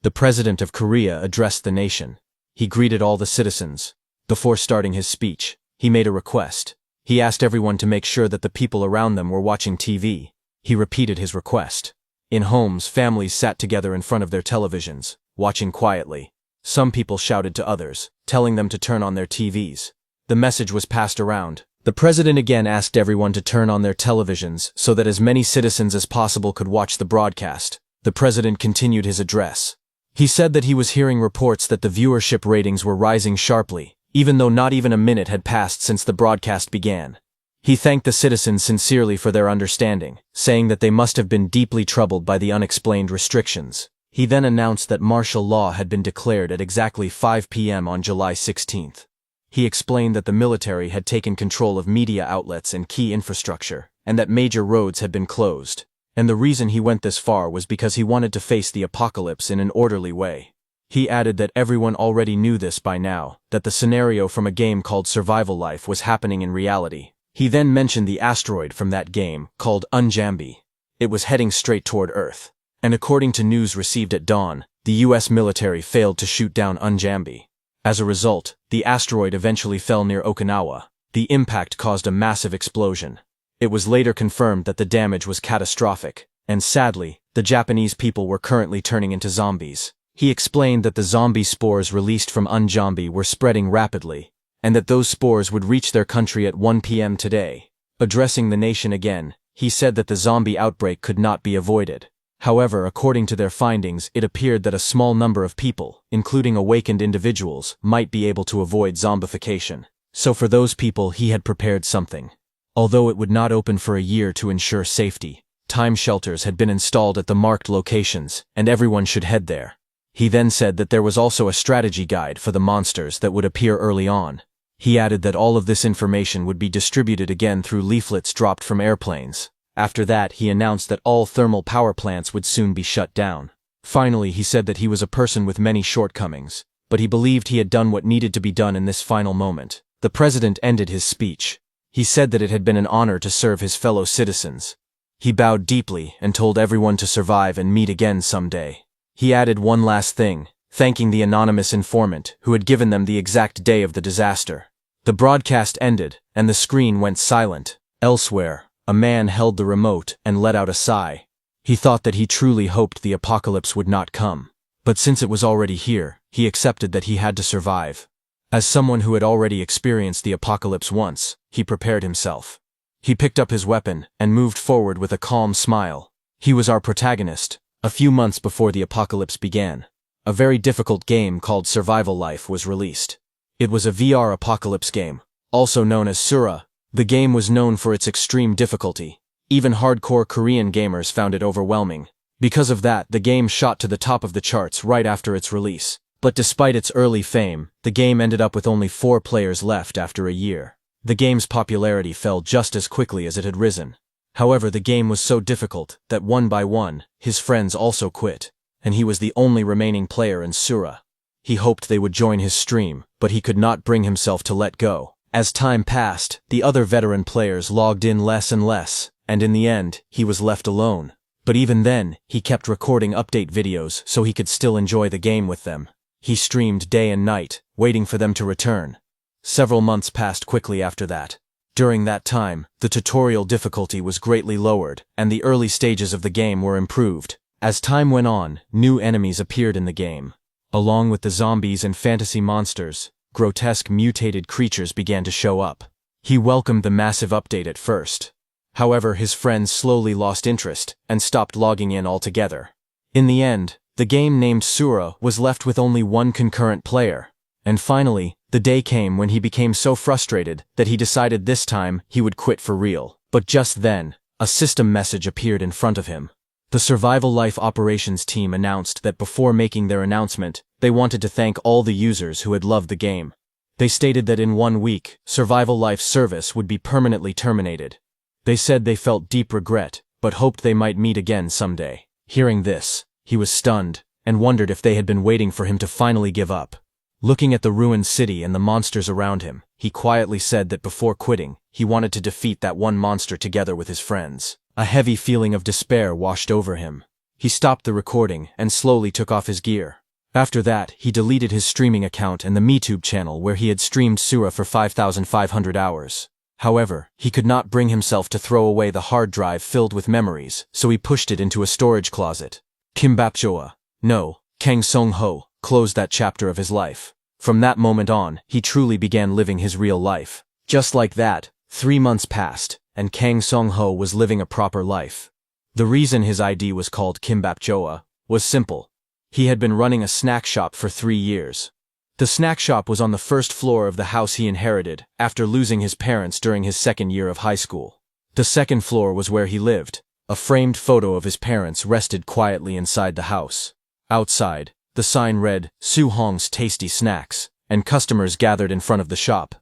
the President of Korea addressed the nation. He greeted all the citizens. Before starting his speech, he made a request. He asked everyone to make sure that the people around them were watching TV. He repeated his request. In homes, families sat together in front of their televisions, watching quietly. Some people shouted to others, telling them to turn on their TVs. The message was passed around. The president again asked everyone to turn on their televisions so that as many citizens as possible could watch the broadcast. The president continued his address. He said that he was hearing reports that the viewership ratings were rising sharply, even though not even a minute had passed since the broadcast began. He thanked the citizens sincerely for their understanding, saying that they must have been deeply troubled by the unexplained restrictions. He then announced that martial law had been declared at exactly 5 p.m. on July 16th. He explained that the military had taken control of media outlets and key infrastructure, and that major roads had been closed. And the reason he went this far was because he wanted to face the apocalypse in an orderly way. He added that everyone already knew this by now, that the scenario from a game called Survival Life was happening in reality. He then mentioned the asteroid from that game, called Unjambi. It was heading straight toward Earth. And according to news received at dawn, the US military failed to shoot down Unjambi. As a result, the asteroid eventually fell near Okinawa. The impact caused a massive explosion. It was later confirmed that the damage was catastrophic, and sadly, the Japanese people were currently turning into zombies. He explained that the zombie spores released from Unjambi were spreading rapidly, and that those spores would reach their country at 1 p.m. today. Addressing the nation again, he said that the zombie outbreak could not be avoided. However, according to their findings, it appeared that a small number of people, including awakened individuals, might be able to avoid zombification. So for those people he had prepared something. Although it would not open for a year to ensure safety, time shelters had been installed at the marked locations, and everyone should head there. He then said that there was also a strategy guide for the monsters that would appear early on. He added that all of this information would be distributed again through leaflets dropped from airplanes. After that, he announced that all thermal power plants would soon be shut down. Finally, he said that he was a person with many shortcomings, but he believed he had done what needed to be done in this final moment. The president ended his speech. He said that it had been an honor to serve his fellow citizens. He bowed deeply and told everyone to survive and meet again someday. He added one last thing, thanking the anonymous informant who had given them the exact day of the disaster. The broadcast ended, and the screen went silent. Elsewhere, a man held the remote and let out a sigh. He thought that he truly hoped the apocalypse would not come. But since it was already here, he accepted that he had to survive. As someone who had already experienced the apocalypse once, he prepared himself. He picked up his weapon and moved forward with a calm smile. He was our protagonist, a few months before the apocalypse began. A very difficult game called Survival Life was released. It was a VR apocalypse game, also known as Sura. The game was known for its extreme difficulty. Even hardcore Korean gamers found it overwhelming. Because of that, the game shot to the top of the charts right after its release. But despite its early fame, the game ended up with only 4 players left after a year. The game's popularity fell just as quickly as it had risen. However, the game was so difficult that one by one, his friends also quit, and he was the only remaining player in Sura. He hoped they would join his stream, but he could not bring himself to let go. As time passed, the other veteran players logged in less and less, and in the end, he was left alone. But even then, he kept recording update videos so he could still enjoy the game with them. He streamed day and night, waiting for them to return. Several months passed quickly after that. During that time, the tutorial difficulty was greatly lowered, and the early stages of the game were improved. As time went on, new enemies appeared in the game. Along with the zombies and fantasy monsters, grotesque mutated creatures began to show up. He welcomed the massive update at first. However, his friends slowly lost interest and stopped logging in altogether. In the end, the game named Sura was left with only one concurrent player. And finally, the day came when he became so frustrated that he decided this time he would quit for real. But just then, a system message appeared in front of him. The Survival Life operations team announced that before making their announcement, they wanted to thank all the users who had loved the game. They stated that in 1 week, Survival Life's service would be permanently terminated. They said they felt deep regret, but hoped they might meet again someday. Hearing this, he was stunned, and wondered if they had been waiting for him to finally give up. Looking at the ruined city and the monsters around him, he quietly said that before quitting, he wanted to defeat that one monster together with his friends. A heavy feeling of despair washed over him. He stopped the recording and slowly took off his gear. After that, he deleted his streaming account and the MeTube channel where he had streamed Sura for 5,500 hours. However, he could not bring himself to throw away the hard drive filled with memories, so he pushed it into a storage closet. Kimbapjoa, no, Kang Song-ho, closed that chapter of his life. From that moment on, he truly began living his real life. Just like that, 3 months passed, and Kang Song-ho was living a proper life. The reason his ID was called Kimbapjoa was simple. He had been running a snack shop for 3 years. The snack shop was on the first floor of the house he inherited after losing his parents during his 2nd year of high school. The 2nd floor was where he lived. A framed photo of his parents rested quietly inside the house. Outside, the sign read, Su-hong's Tasty Snacks, and customers gathered in front of the shop.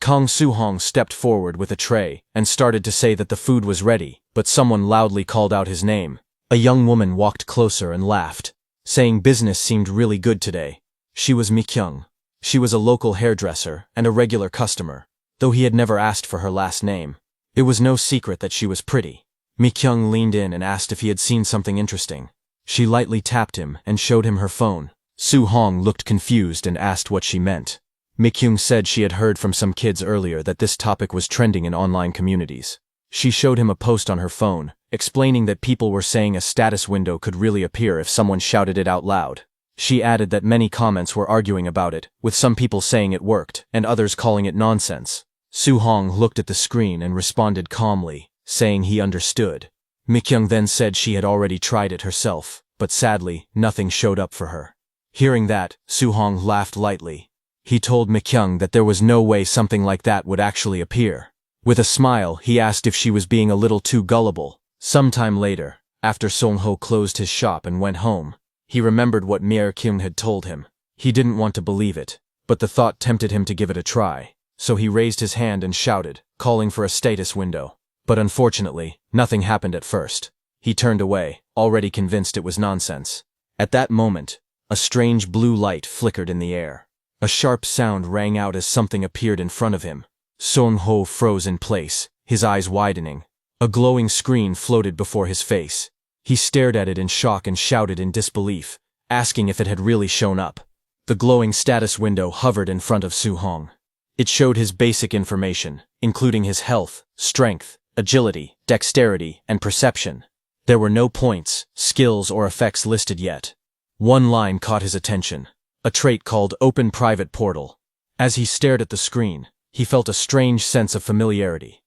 Kang Su-hong stepped forward with a tray and started to say that the food was ready, but someone loudly called out his name. A young woman walked closer and laughed, saying business seemed really good today. She was Mi-kyung. She was a local hairdresser and a regular customer, though he had never asked for her last name. It was no secret that she was pretty. Mi-kyung leaned in and asked if he had seen something interesting. She lightly tapped him and showed him her phone. Su-hong looked confused and asked what she meant. Mi-kyung said she had heard from some kids earlier that this topic was trending in online communities. She showed him a post on her phone, explaining that people were saying a status window could really appear if someone shouted it out loud. She added that many comments were arguing about it, with some people saying it worked and others calling it nonsense. Su-hong looked at the screen and responded calmly, saying he understood. Mi-kyung then said she had already tried it herself, but sadly, nothing showed up for her. Hearing that, Su-hong laughed lightly. He told Mi-kyung that there was no way something like that would actually appear. With a smile, he asked if she was being a little too gullible. Sometime later, after Song-ho closed his shop and went home, he remembered what Mi-kyung had told him. He didn't want to believe it, but the thought tempted him to give it a try, so he raised his hand and shouted, calling for a status window. But unfortunately, nothing happened at first. He turned away, already convinced it was nonsense. At that moment, a strange blue light flickered in the air. A sharp sound rang out as something appeared in front of him. Song-ho froze in place, his eyes widening. A glowing screen floated before his face. He stared at it in shock and shouted in disbelief, asking if it had really shown up. The glowing status window hovered in front of Su-hong. It showed his basic information, including his health, strength, agility, dexterity, and perception. There were no points, skills, or effects listed yet. One line caught his attention, a trait called Open Private Portal. As he stared at the screen, he felt a strange sense of familiarity.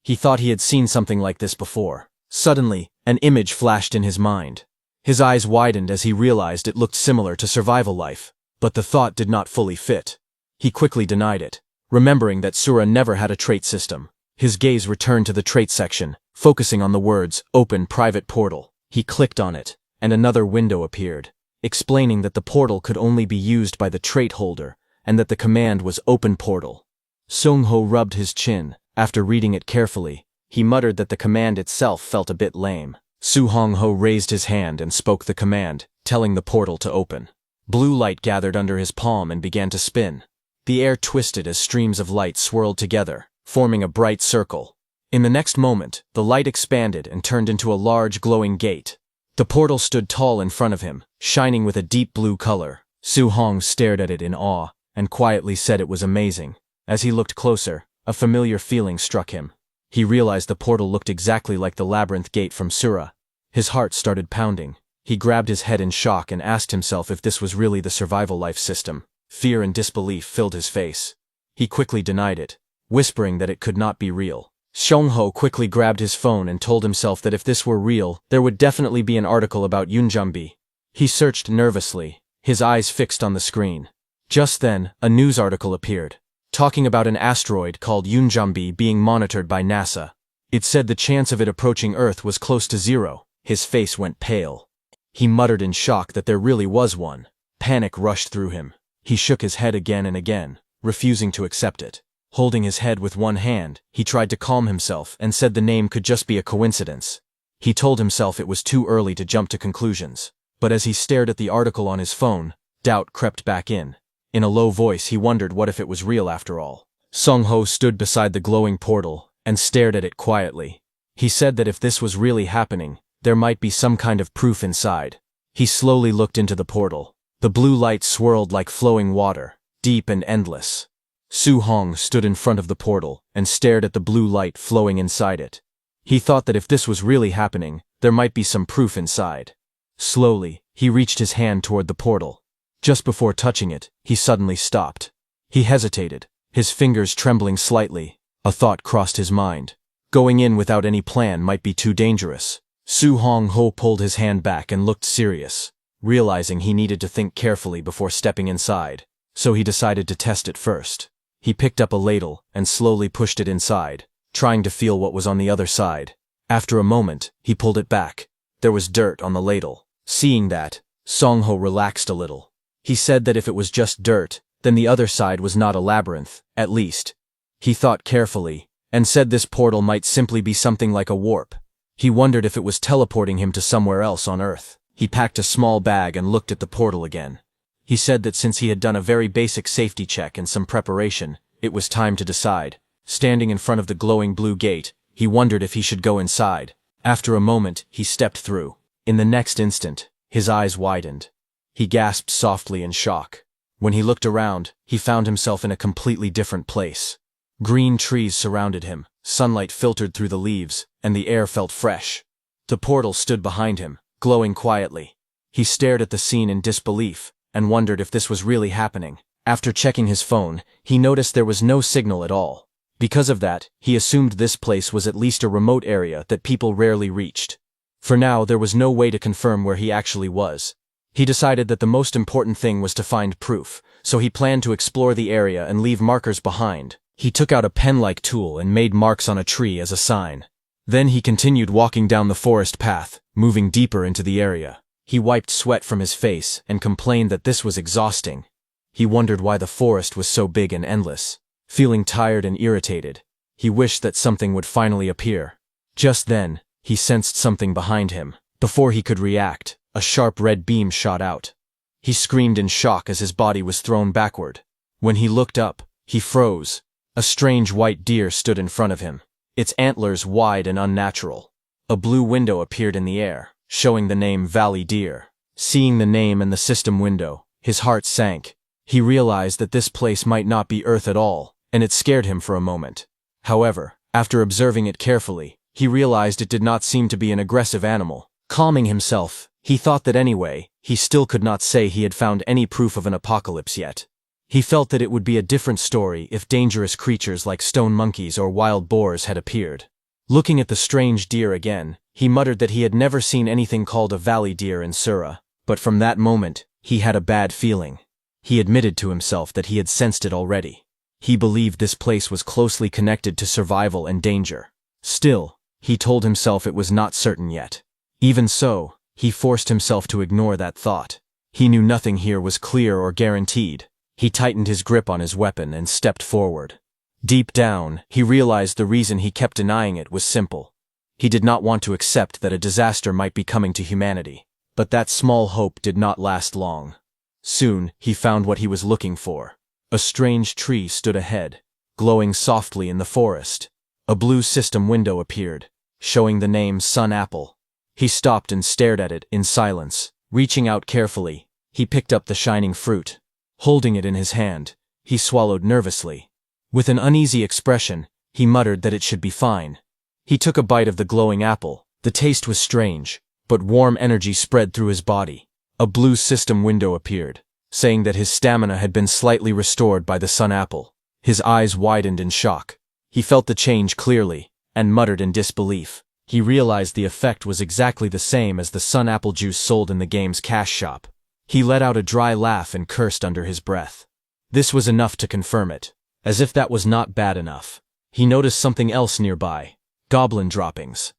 He thought he had seen something like this before. Suddenly, an image flashed in his mind. His eyes widened as he realized it looked similar to survival life, but the thought did not fully fit. He quickly denied it, remembering that Sura never had a trait system. His gaze returned to the trait section, focusing on the words, Open Private Portal. He clicked on it, and another window appeared, explaining that the portal could only be used by the trait holder, and that the command was Open Portal. Song-ho rubbed his chin. After reading it carefully, he muttered that the command itself felt a bit lame. Su-hong-ho raised his hand and spoke the command, telling the portal to open. Blue light gathered under his palm and began to spin. The air twisted as streams of light swirled together, forming a bright circle. In the next moment, the light expanded and turned into a large glowing gate. The portal stood tall in front of him, shining with a deep blue color. Su-hong stared at it in awe, and quietly said it was amazing. As he looked closer, a familiar feeling struck him. He realized the portal looked exactly like the labyrinth gate from Sura. His heart started pounding. He grabbed his head in shock and asked himself if this was really the survival life system. Fear and disbelief filled his face. He quickly denied it, whispering that it could not be real. Song-ho quickly grabbed his phone and told himself that if this were real, there would definitely be an article about Yunjumbi. He searched nervously, his eyes fixed on the screen. Just then, a news article appeared, talking about an asteroid called Yunjumbi being monitored by NASA. It said the chance of it approaching Earth was close to 0. His face went pale. He muttered in shock that there really was one. Panic rushed through him. He shook his head again and again, refusing to accept it. Holding his head with one hand, he tried to calm himself and said the name could just be a coincidence. He told himself it was too early to jump to conclusions. But as he stared at the article on his phone, doubt crept back in. In a low voice, he wondered what if it was real after all. Song-ho stood beside the glowing portal and stared at it quietly. He said that if this was really happening, There might be some kind of proof inside. He slowly looked into the portal. The blue light swirled like flowing water, deep and endless. Su Hong stood in front of the portal and stared at the blue light flowing inside it. He thought that if this was really happening, there might be some proof inside. Slowly, he reached his hand toward the portal. Just before touching it, he suddenly stopped. He hesitated, his fingers trembling slightly. A thought crossed his mind. Going in without any plan might be too dangerous. Su Hong Ho pulled his hand back and looked serious, realizing he needed to think carefully before stepping inside, so he decided to test it first. He picked up a ladle and slowly pushed it inside, trying to feel what was on the other side. After a moment, he pulled it back. There was dirt on the ladle. Seeing that, Song Ho relaxed a little. He said that if it was just dirt, then the other side was not a labyrinth, at least. He thought carefully, and said this portal might simply be something like a warp. He wondered if it was teleporting him to somewhere else on Earth. He packed a small bag and looked at the portal again. He said that since he had done a very basic safety check and some preparation, it was time to decide. Standing in front of the glowing blue gate, he wondered if he should go inside. After a moment, he stepped through. In the next instant, his eyes widened. He gasped softly in shock. When he looked around, he found himself in a completely different place. Green trees surrounded him, sunlight filtered through the leaves, and the air felt fresh. The portal stood behind him, glowing quietly. He stared at the scene in disbelief, and wondered if this was really happening. After checking his phone, he noticed there was no signal at all. Because of that, he assumed this place was at least a remote area that people rarely reached. For now, there was no way to confirm where he actually was. He decided that the most important thing was to find proof, so he planned to explore the area and leave markers behind. He took out a pen-like tool and made marks on a tree as a sign. Then he continued walking down the forest path, moving deeper into the area. He wiped sweat from his face and complained that this was exhausting. He wondered why the forest was so big and endless. Feeling tired and irritated, he wished that something would finally appear. Just then, he sensed something behind him. Before he could react, a sharp red beam shot out. He screamed in shock as his body was thrown backward. When he looked up, he froze. A strange white deer stood in front of him, its antlers wide and unnatural. A blue window appeared in the air, showing the name Valley Deer. Seeing the name and the system window, his heart sank. He realized that this place might not be Earth at all, and it scared him for a moment. However, after observing it carefully, he realized it did not seem to be an aggressive animal. Calming himself, he thought that anyway, he still could not say he had found any proof of an apocalypse yet. He felt that it would be a different story if dangerous creatures like stone monkeys or wild boars had appeared. Looking at the strange deer again, he muttered that he had never seen anything called a valley deer in Sura, but from that moment, he had a bad feeling. He admitted to himself that he had sensed it already. He believed this place was closely connected to survival and danger. Still, he told himself it was not certain yet. Even so, he forced himself to ignore that thought. He knew nothing here was clear or guaranteed. He tightened his grip on his weapon and stepped forward. Deep down, he realized the reason he kept denying it was simple. He did not want to accept that a disaster might be coming to humanity. But that small hope did not last long. Soon, he found what he was looking for. A strange tree stood ahead, glowing softly in the forest. A blue system window appeared, showing the name Sun Apple. He stopped and stared at it in silence. Reaching out carefully, he picked up the shining fruit. Holding it in his hand, he swallowed nervously. With an uneasy expression, he muttered that it should be fine. He took a bite of the glowing apple. The taste was strange, but warm energy spread through his body. A blue system window appeared, saying that his stamina had been slightly restored by the sun apple. His eyes widened in shock. He felt the change clearly, and muttered in disbelief. He realized the effect was exactly the same as the sun apple juice sold in the game's cash shop. He let out a dry laugh and cursed under his breath. This was enough to confirm it. As if that was not bad enough, he noticed something else nearby: goblin droppings.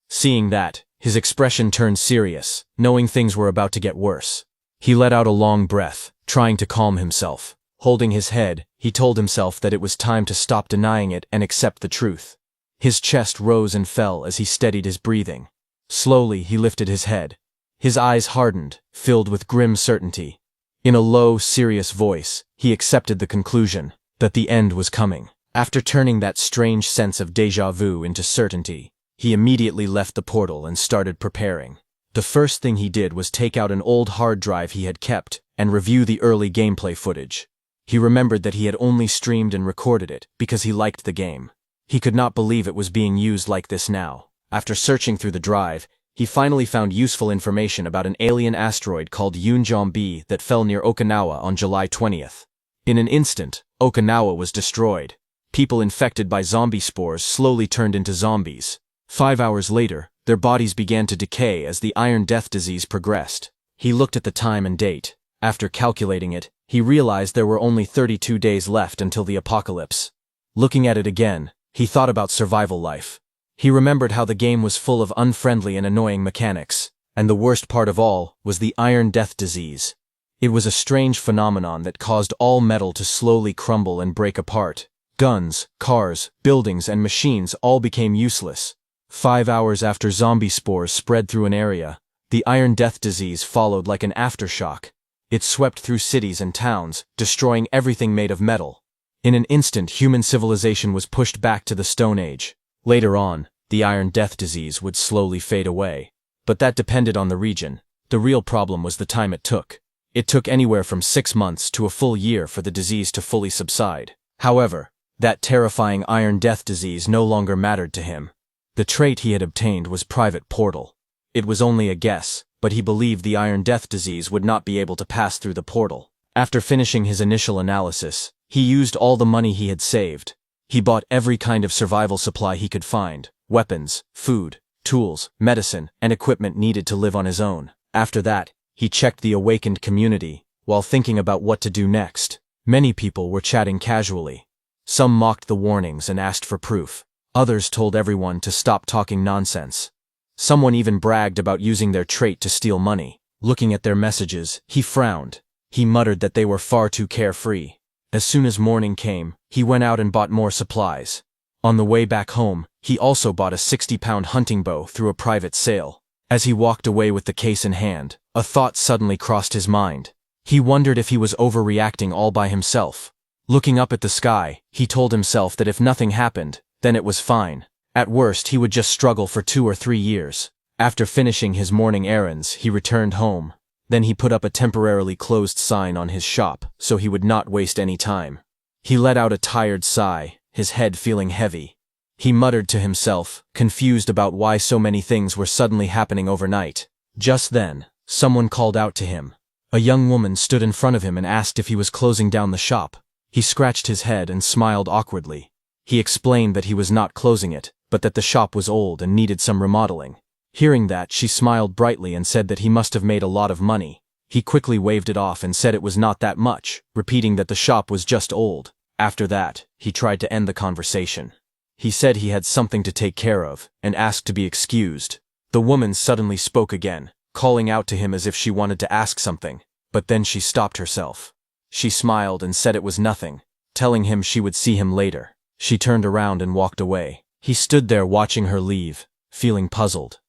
Seeing that, his expression turned serious, knowing things were about to get worse. He let out a long breath, trying to calm himself. Holding his head, he told himself that it was time to stop denying it and accept the truth. His chest rose and fell as he steadied his breathing. Slowly, he lifted his head. His eyes hardened, filled with grim certainty. In a low, serious voice, he accepted the conclusion that the end was coming. After turning that strange sense of déjà vu into certainty, He immediately left the portal and started preparing. The first thing he did was take out an old hard drive he had kept and review the early gameplay footage. He remembered that he had only streamed and recorded it because he liked the game. He could not believe it was being used like this now. After searching through the drive, he finally found useful information about an alien asteroid called Yunjom B that fell near Okinawa on July 20th. In an instant, Okinawa was destroyed. People infected by zombie spores slowly turned into zombies. 5 hours later, their bodies began to decay as the Iron Death disease progressed. He looked at the time and date. After calculating it, he realized there were only 32 days left until the apocalypse. Looking at it again, he thought about survival life. He remembered how the game was full of unfriendly and annoying mechanics, and the worst part of all was the Iron Death disease. It was a strange phenomenon that caused all metal to slowly crumble and break apart. Guns, cars, buildings, and machines all became useless. 5 hours after zombie spores spread through an area, the Iron Death disease followed like an aftershock. It swept through cities and towns, destroying everything made of metal. In an instant, human civilization was pushed back to the Stone Age. Later on, the Iron Death disease would slowly fade away. But that depended on the region. The real problem was the time it took. It took anywhere from 6 months to a full year for the disease to fully subside. However, that terrifying Iron Death disease no longer mattered to him. The trait he had obtained was Private Portal. It was only a guess, but he believed the Iron Death disease would not be able to pass through the portal. After finishing his initial analysis, he used all the money he had saved. He bought every kind of survival supply he could find: weapons, food, tools, medicine, and equipment needed to live on his own. After that, he checked the awakened community, while thinking about what to do next. Many people were chatting casually. Some mocked the warnings and asked for proof. Others told everyone to stop talking nonsense. Someone even bragged about using their trait to steal money. Looking at their messages, he frowned. He muttered that they were far too carefree. As soon as morning came, he went out and bought more supplies. On the way back home, he also bought a 60-pound hunting bow through a private sale. As he walked away with the case in hand, a thought suddenly crossed his mind. He wondered if he was overreacting all by himself. Looking up at the sky, he told himself that if nothing happened, then it was fine. At worst, he would just struggle for 2 or 3 years. After finishing his morning errands, he returned home. Then he put up a temporarily closed sign on his shop, so he would not waste any time. He let out a tired sigh, his head feeling heavy. He muttered to himself, confused about why so many things were suddenly happening overnight. Just then, someone called out to him. A young woman stood in front of him and asked if he was closing down the shop. He scratched his head and smiled awkwardly. He explained that he was not closing it, but that the shop was old and needed some remodeling. Hearing that, she smiled brightly and said that he must have made a lot of money. He quickly waved it off and said it was not that much, repeating that the shop was just old. After that, he tried to end the conversation. He said he had something to take care of, and asked to be excused. The woman suddenly spoke again, calling out to him as if she wanted to ask something, but then she stopped herself. She smiled and said it was nothing, telling him she would see him later. She turned around and walked away. He stood there watching her leave, feeling puzzled.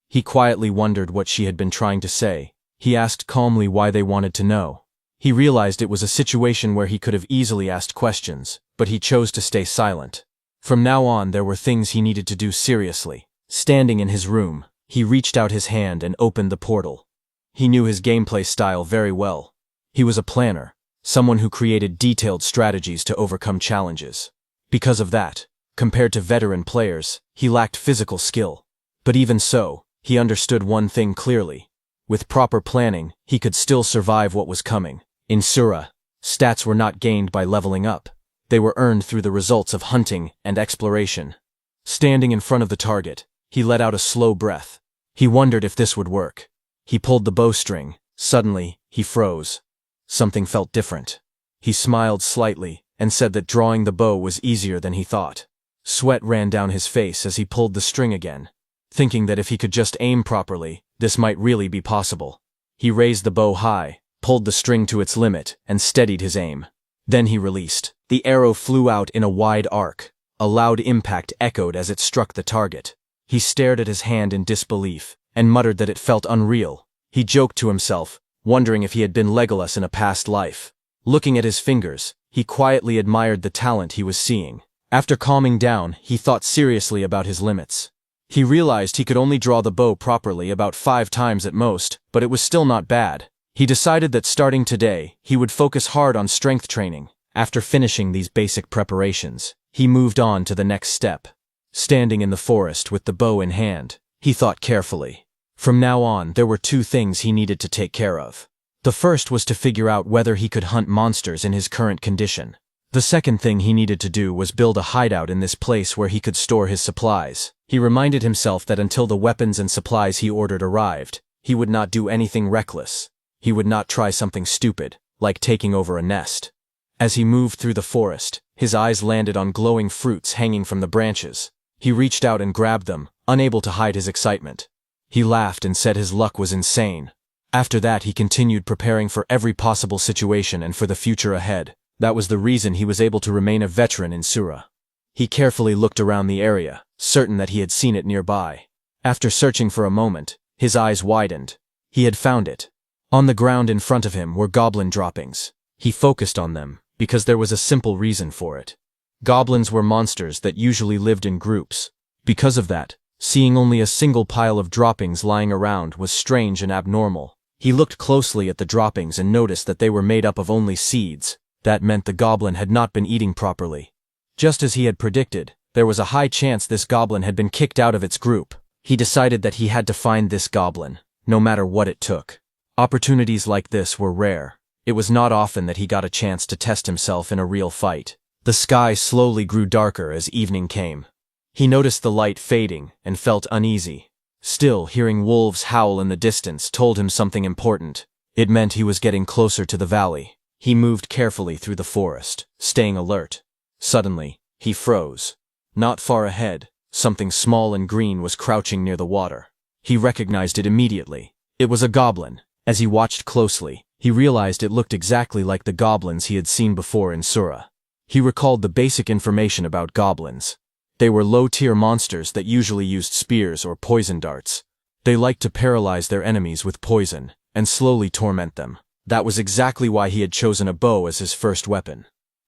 He quietly wondered what she had been trying to say. He asked calmly why they wanted to know. He realized it was a situation where he could have easily asked questions, but he chose to stay silent. From now on, there were things he needed to do seriously. Standing in his room, he reached out his hand and opened the portal. He knew his gameplay style very well. He was a planner, someone who created detailed strategies to overcome challenges. Because of that, compared to veteran players, he lacked physical skill. But even so, he understood one thing clearly. With proper planning, he could still survive what was coming. In Sura, stats were not gained by leveling up. They were earned through the results of hunting and exploration. Standing in front of the target, he let out a slow breath. He wondered if this would work. He pulled the bowstring. Suddenly, he froze. Something felt different. He smiled slightly and said that drawing the bow was easier than he thought. Sweat ran down his face as he pulled the string again. Thinking that if he could just aim properly, this might really be possible. He raised the bow high, pulled the string to its limit, and steadied his aim. Then he released. The arrow flew out in a wide arc. A loud impact echoed as it struck the target. He stared at his hand in disbelief, and muttered that it felt unreal. He joked to himself, wondering if he had been Legolas in a past life. Looking at his fingers, he quietly admired the talent he was seeing. After calming down, he thought seriously about his limits. He realized he could only draw the bow properly about 5 times at most, but it was still not bad. He decided that starting today, he would focus hard on strength training. After finishing these basic preparations, he moved on to the next step. Standing in the forest with the bow in hand, he thought carefully. From now on, there were 2 things he needed to take care of. The first was to figure out whether he could hunt monsters in his current condition. The second thing he needed to do was build a hideout in this place where he could store his supplies. He reminded himself that until the weapons and supplies he ordered arrived, he would not do anything reckless. He would not try something stupid, like taking over a nest. As he moved through the forest, his eyes landed on glowing fruits hanging from the branches. He reached out and grabbed them, unable to hide his excitement. He laughed and said his luck was insane. After that, he continued preparing for every possible situation and for the future ahead. That was the reason he was able to remain a veteran in Sura. He carefully looked around the area, certain that he had seen it nearby. After searching for a moment, his eyes widened. He had found it. On the ground in front of him were goblin droppings. He focused on them, because there was a simple reason for it. Goblins were monsters that usually lived in groups. Because of that, seeing only a single pile of droppings lying around was strange and abnormal. He looked closely at the droppings and noticed that they were made up of only seeds. That meant the goblin had not been eating properly. Just as he had predicted, there was a high chance this goblin had been kicked out of its group. He decided that he had to find this goblin, no matter what it took. Opportunities like this were rare. It was not often that he got a chance to test himself in a real fight. The sky slowly grew darker as evening came. He noticed the light fading and felt uneasy. Still, hearing wolves howl in the distance told him something important. It meant he was getting closer to the valley. He moved carefully through the forest, staying alert. Suddenly, he froze. Not far ahead, something small and green was crouching near the water. He recognized it immediately. It was a goblin. As he watched closely, he realized it looked exactly like the goblins he had seen before in Sura. He recalled the basic information about goblins. They were low-tier monsters that usually used spears or poison darts. They liked to paralyze their enemies with poison and slowly torment them. That was exactly why he had chosen a bow as his first weapon.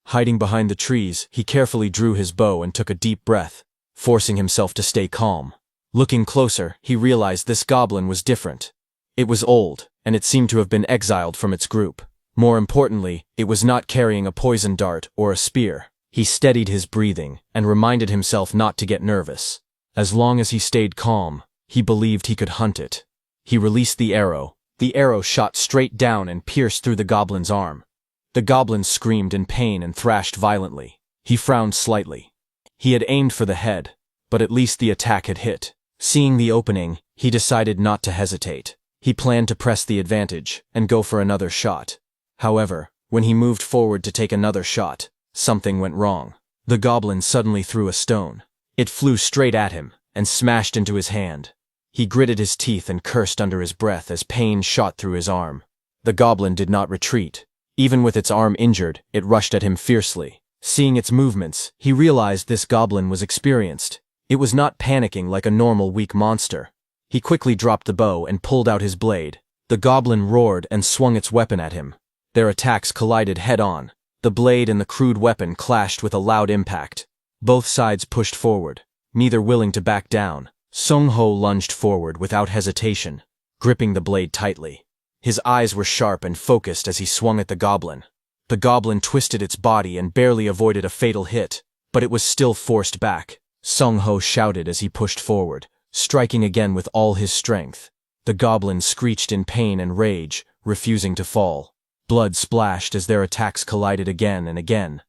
Hiding behind the trees, he carefully drew his bow and took a deep breath, forcing himself to stay calm. Looking closer, he realized this goblin was different. It was old, and it seemed to have been exiled from its group. More importantly, it was not carrying a poison dart or a spear. He steadied his breathing and reminded himself not to get nervous. As long as he stayed calm, he believed he could hunt it. He released the arrow. The arrow shot straight down and pierced through the goblin's arm. The goblin screamed in pain and thrashed violently. He frowned slightly. He had aimed for the head, but at least the attack had hit. Seeing the opening, he decided not to hesitate. He planned to press the advantage and go for another shot. However, when he moved forward to take another shot, something went wrong. The goblin suddenly threw a stone. It flew straight at him and smashed into his hand. He gritted his teeth and cursed under his breath as pain shot through his arm. The goblin did not retreat. Even with its arm injured, it rushed at him fiercely. Seeing its movements, he realized this goblin was experienced. It was not panicking like a normal weak monster. He quickly dropped the bow and pulled out his blade. The goblin roared and swung its weapon at him. Their attacks collided head-on. The blade and the crude weapon clashed with a loud impact. Both sides pushed forward, neither willing to back down. Sung Ho lunged forward without hesitation, gripping the blade tightly. His eyes were sharp and focused as he swung at the goblin. The goblin twisted its body and barely avoided a fatal hit, but it was still forced back. Sung Ho shouted as he pushed forward, striking again with all his strength. The goblin screeched in pain and rage, refusing to fall. Blood splashed as their attacks collided again and again.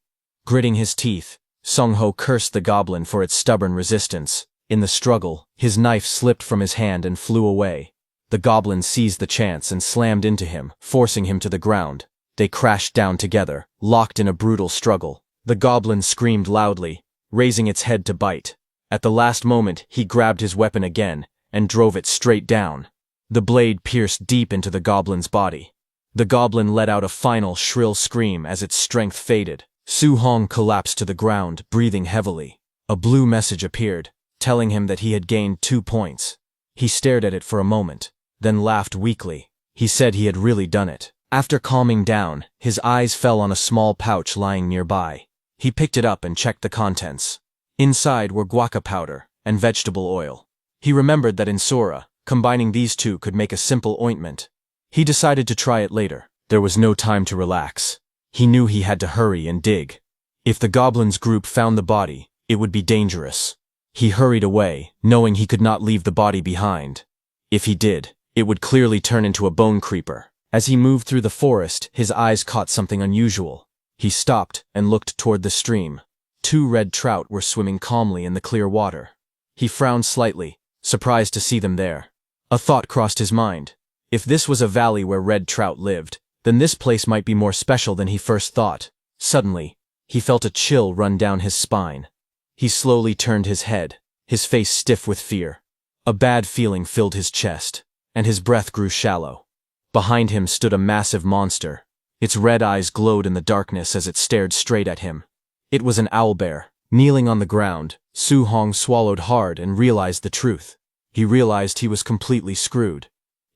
Gritting his teeth, Sung Ho cursed the goblin for its stubborn resistance. In the struggle, his knife slipped from his hand and flew away. The goblin seized the chance and slammed into him, forcing him to the ground. They crashed down together, locked in a brutal struggle. The goblin screamed loudly, raising its head to bite. At the last moment, he grabbed his weapon again and drove it straight down. The blade pierced deep into the goblin's body. The goblin let out a final shrill scream as its strength faded. Su Hong collapsed to the ground, breathing heavily. A blue message appeared, telling him that he had gained 2 points. He stared at it for a moment, then laughed weakly. He said he had really done it. After calming down, his eyes fell on a small pouch lying nearby. He picked it up and checked the contents. Inside were guaca powder and vegetable oil. He remembered that in Sora, combining these two could make a simple ointment. He decided to try it later. There was no time to relax. He knew he had to hurry and dig. If the goblins' group found the body, it would be dangerous. He hurried away, knowing he could not leave the body behind. If he did, it would clearly turn into a bone creeper. As he moved through the forest, his eyes caught something unusual. He stopped and looked toward the stream. 2 red trout were swimming calmly in the clear water. He frowned slightly, surprised to see them there. A thought crossed his mind. If this was a valley where red trout lived, then this place might be more special than he first thought. Suddenly, he felt a chill run down his spine. He slowly turned his head, his face stiff with fear. A bad feeling filled his chest, and his breath grew shallow. Behind him stood a massive monster. Its red eyes glowed in the darkness as it stared straight at him. It was an owlbear. Kneeling on the ground, Su Hong swallowed hard and realized the truth. He realized he was completely screwed.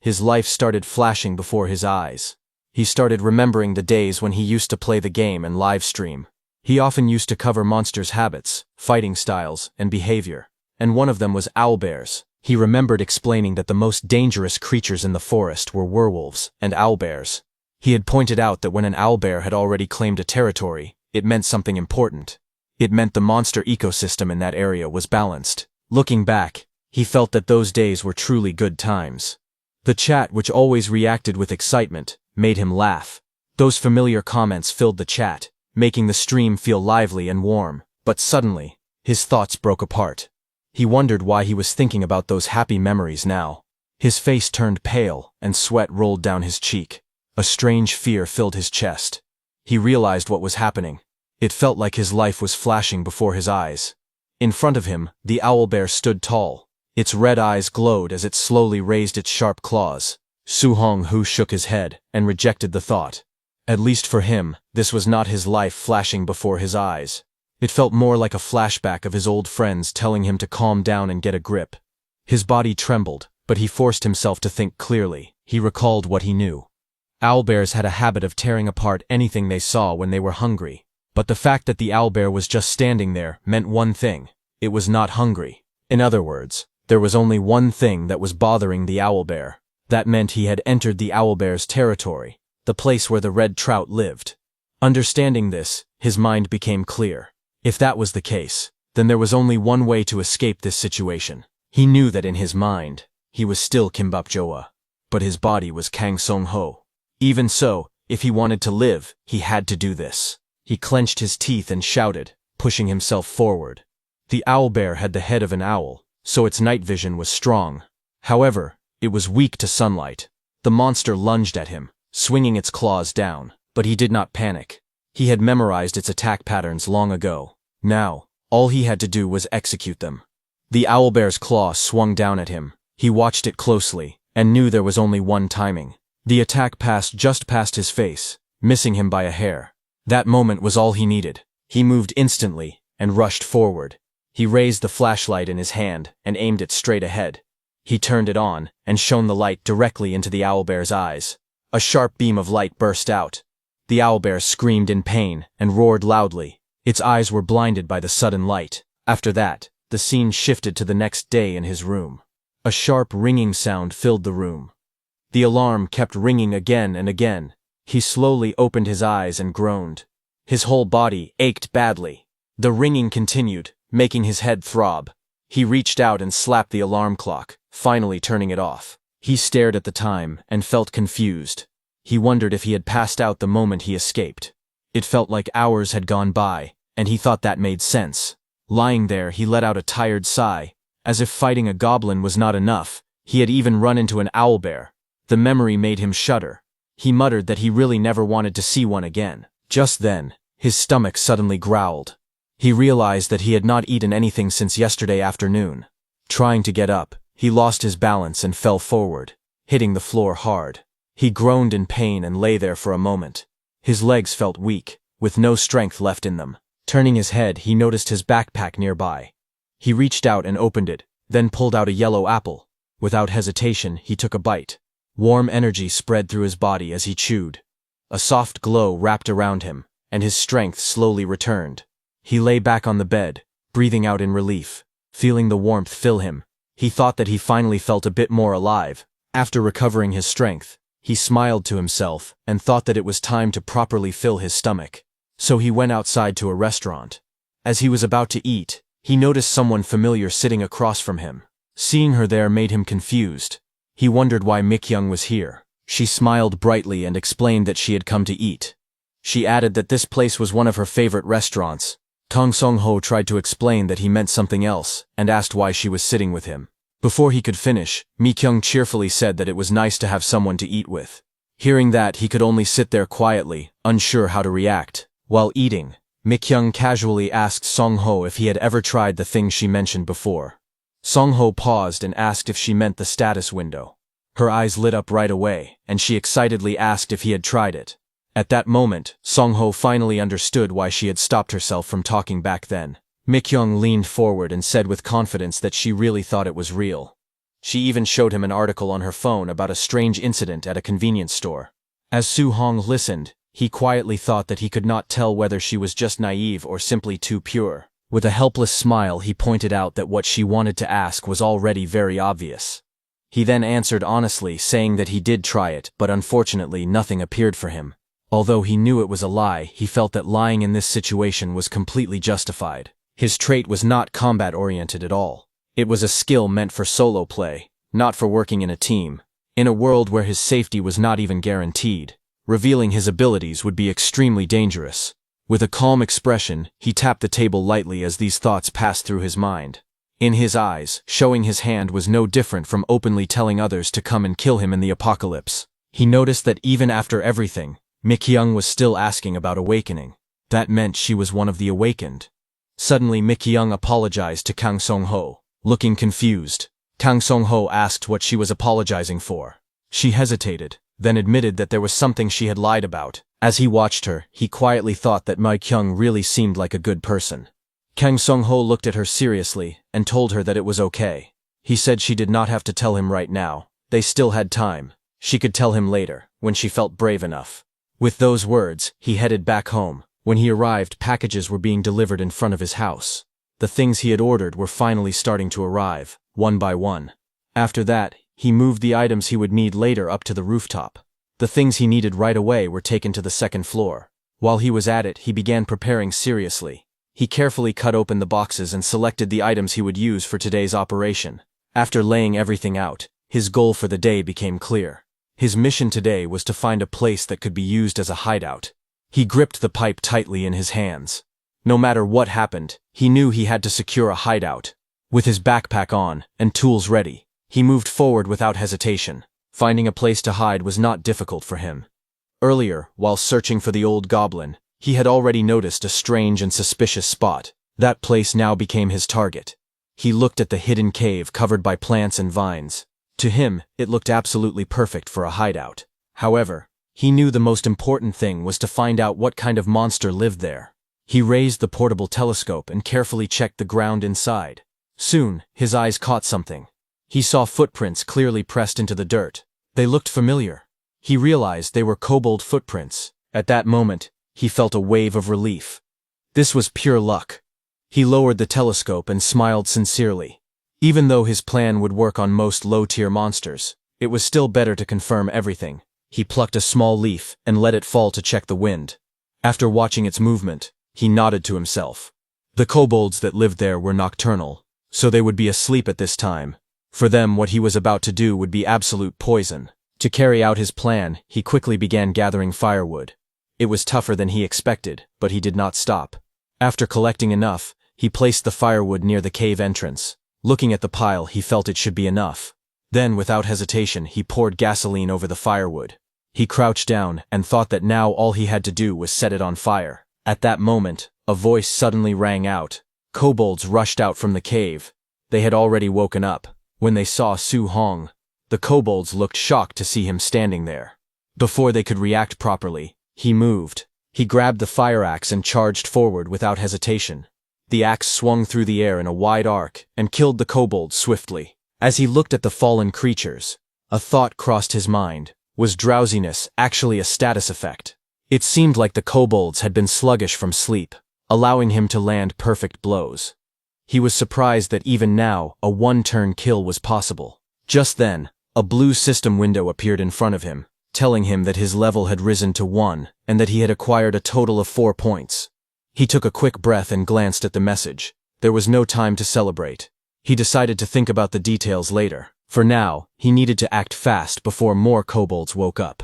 His life started flashing before his eyes. He started remembering the days when he used to play the game and live stream. He often used to cover monsters' habits, fighting styles, and behavior. And one of them was owlbears. He remembered explaining that the most dangerous creatures in the forest were werewolves and owlbears. He had pointed out that when an owlbear had already claimed a territory, it meant something important. It meant the monster ecosystem in that area was balanced. Looking back, he felt that those days were truly good times. The chat, which always reacted with excitement, made him laugh. Those familiar comments filled the chat, making the stream feel lively and warm. But suddenly, his thoughts broke apart. He wondered why he was thinking about those happy memories now. His face turned pale, and sweat rolled down his cheek. A strange fear filled his chest. He realized what was happening. It felt like his life was flashing before his eyes. In front of him, the owlbear stood tall. Its red eyes glowed as it slowly raised its sharp claws. Su Hong shook his head and rejected the thought. At least for him, this was not his life flashing before his eyes. It felt more like a flashback of his old friends telling him to calm down and get a grip. His body trembled, but he forced himself to think clearly. He recalled what he knew. Owlbears had a habit of tearing apart anything they saw when they were hungry. But the fact that the owlbear was just standing there meant one thing. It was not hungry. In other words, there was only one thing that was bothering the owlbear. That meant he had entered the owlbear's territory, the place where the red trout lived. Understanding this, his mind became clear. If that was the case, then there was only one way to escape this situation. He knew that in his mind, he was still Kimbap Joa, but his body was Kang Song Ho. Even so, if he wanted to live, he had to do this. He clenched his teeth and shouted, pushing himself forward. The owlbear had the head of an owl, so its night vision was strong. However, it was weak to sunlight. The monster lunged at him, swinging its claws down, but he did not panic. He had memorized its attack patterns long ago. Now, all he had to do was execute them. The owlbear's claw swung down at him. He watched it closely, and knew there was only one timing. The attack passed just past his face, missing him by a hair. That moment was all he needed. He moved instantly and rushed forward. He raised the flashlight in his hand and aimed it straight ahead. He turned it on and shone the light directly into the owlbear's eyes. A sharp beam of light burst out. The owlbear screamed in pain and roared loudly. Its eyes were blinded by the sudden light. After that, the scene shifted to the next day in his room. A sharp ringing sound filled the room. The alarm kept ringing again and again. He slowly opened his eyes and groaned. His whole body ached badly. The ringing continued, making his head throb. He reached out and slapped the alarm clock, finally turning it off. He stared at the time and felt confused. He wondered if he had passed out the moment he escaped. It felt like hours had gone by, and he thought that made sense. Lying there, he let out a tired sigh. As if fighting a goblin was not enough, he had even run into an owlbear. The memory made him shudder. He muttered that he really never wanted to see one again. Just then, his stomach suddenly growled. He realized that he had not eaten anything since yesterday afternoon. Trying to get up, he lost his balance and fell forward, hitting the floor hard. He groaned in pain and lay there for a moment. His legs felt weak, with no strength left in them. Turning his head, he noticed his backpack nearby. He reached out and opened it, then pulled out a yellow apple. Without hesitation, he took a bite. Warm energy spread through his body as he chewed. A soft glow wrapped around him, and his strength slowly returned. He lay back on the bed, breathing out in relief. Feeling the warmth fill him, He thought that he finally felt a bit more alive. After recovering his strength, he smiled to himself and thought that it was time to properly fill his stomach. So he went outside to a restaurant. As he was about to eat, he noticed someone familiar sitting across from him. Seeing her there made him confused. He wondered why Mi-kyung was here. She smiled brightly and explained that she had come to eat. She added that this place was one of her favorite restaurants. Kang Song-ho tried to explain that he meant something else and asked why she was sitting with him. Before he could finish, Mi-kyung cheerfully said that it was nice to have someone to eat with. Hearing that, he could only sit there quietly, unsure how to react. While eating, Mi-kyung casually asked Song-ho if he had ever tried the thing she mentioned before. Song-ho paused and asked if she meant the status window. Her eyes lit up right away, and she excitedly asked if he had tried it. At that moment, Song-ho finally understood why she had stopped herself from talking back then. Mi-kyung leaned forward and said with confidence that she really thought it was real. She even showed him an article on her phone about a strange incident at a convenience store. As Soo-hong listened, he quietly thought that he could not tell whether she was just naive or simply too pure. With a helpless smile, he pointed out that what she wanted to ask was already very obvious. He then answered honestly, saying that he did try it, but unfortunately nothing appeared for him. Although he knew it was a lie, he felt that lying in this situation was completely justified. His trait was not combat-oriented at all. It was a skill meant for solo play, not for working in a team. In a world where his safety was not even guaranteed, revealing his abilities would be extremely dangerous. With a calm expression, he tapped the table lightly as these thoughts passed through his mind. In his eyes, showing his hand was no different from openly telling others to come and kill him in the apocalypse. He noticed that even after everything, Mi-kyung was still asking about awakening. That meant she was one of the awakened. Suddenly Mi-kyung apologized to Kang Song-ho. Looking confused, Kang Song-ho asked what she was apologizing for. She hesitated, then admitted that there was something she had lied about. As he watched her, he quietly thought that Mi-kyung really seemed like a good person. Kang Song-ho looked at her seriously and told her that it was okay. He said she did not have to tell him right now. They still had time. She could tell him later, when she felt brave enough. With those words, he headed back home. When he arrived, packages were being delivered in front of his house. The things he had ordered were finally starting to arrive, one by one. After that, he moved the items he would need later up to the rooftop. The things he needed right away were taken to the second floor. While he was at it, he began preparing seriously. He carefully cut open the boxes and selected the items he would use for today's operation. After laying everything out, his goal for the day became clear. His mission today was to find a place that could be used as a hideout. He gripped the pipe tightly in his hands. No matter what happened, he knew he had to secure a hideout. With his backpack on and tools ready, he moved forward without hesitation. Finding a place to hide was not difficult for him. Earlier, while searching for the old goblin, he had already noticed a strange and suspicious spot. That place now became his target. He looked at the hidden cave covered by plants and vines. To him, it looked absolutely perfect for a hideout. However, he knew the most important thing was to find out what kind of monster lived there. He raised the portable telescope and carefully checked the ground inside. Soon, his eyes caught something. He saw footprints clearly pressed into the dirt. They looked familiar. He realized they were kobold footprints. At that moment, he felt a wave of relief. This was pure luck. He lowered the telescope and smiled sincerely. Even though his plan would work on most low-tier monsters, it was still better to confirm everything. He plucked a small leaf and let it fall to check the wind. After watching its movement, he nodded to himself. The kobolds that lived there were nocturnal, so they would be asleep at this time. For them, what he was about to do would be absolute poison. To carry out his plan, he quickly began gathering firewood. It was tougher than he expected, but he did not stop. After collecting enough, he placed the firewood near the cave entrance. Looking at the pile, he felt it should be enough. Then, without hesitation, he poured gasoline over the firewood. He crouched down and thought that now all he had to do was set it on fire. At that moment, a voice suddenly rang out. Kobolds rushed out from the cave. They had already woken up. When they saw Soo-hong, the kobolds looked shocked to see him standing there. Before they could react properly, he moved. He grabbed the fire axe and charged forward without hesitation. The axe swung through the air in a wide arc and killed the kobolds swiftly. As he looked at the fallen creatures, a thought crossed his mind. Was drowsiness actually a status effect? It seemed like the kobolds had been sluggish from sleep, allowing him to land perfect blows. He was surprised that even now, a one-turn kill was possible. Just then, a blue system window appeared in front of him, telling him that his level had risen to 1 and that he had acquired a total of 4 points. He took a quick breath and glanced at the message. There was no time to celebrate. He decided to think about the details later. For now, he needed to act fast before more kobolds woke up.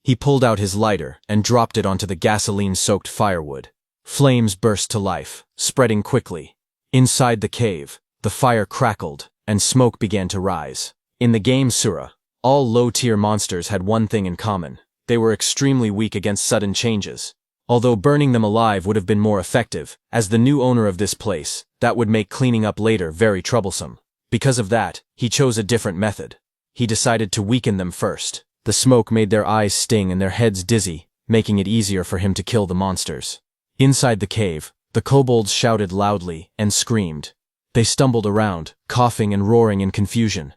He pulled out his lighter and dropped it onto the gasoline-soaked firewood. Flames burst to life, spreading quickly. Inside the cave, the fire crackled, and smoke began to rise. In the game Sura, all low-tier monsters had one thing in common. They were extremely weak against sudden changes. Although burning them alive would have been more effective, as the new owner of this place, that would make cleaning up later very troublesome. Because of that, he chose a different method. He decided to weaken them first. The smoke made their eyes sting and their heads dizzy, making it easier for him to kill the monsters. Inside the cave, the kobolds shouted loudly and screamed. They stumbled around, coughing and roaring in confusion.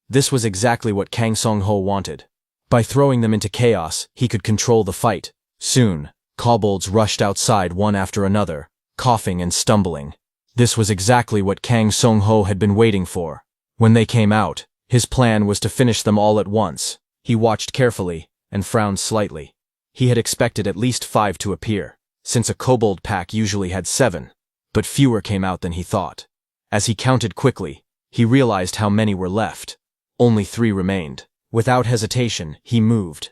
This was exactly what Kang Song-ho wanted. By throwing them into chaos, he could control the fight. Soon, kobolds rushed outside one after another, coughing and stumbling. This was exactly what Kang Song-ho had been waiting for. When they came out, his plan was to finish them all at once. He watched carefully and frowned slightly. He had expected at least 5 to appear, since a kobold pack usually had 7, but fewer came out than he thought. As he counted quickly, he realized how many were left. Only 3 remained. Without hesitation, he moved.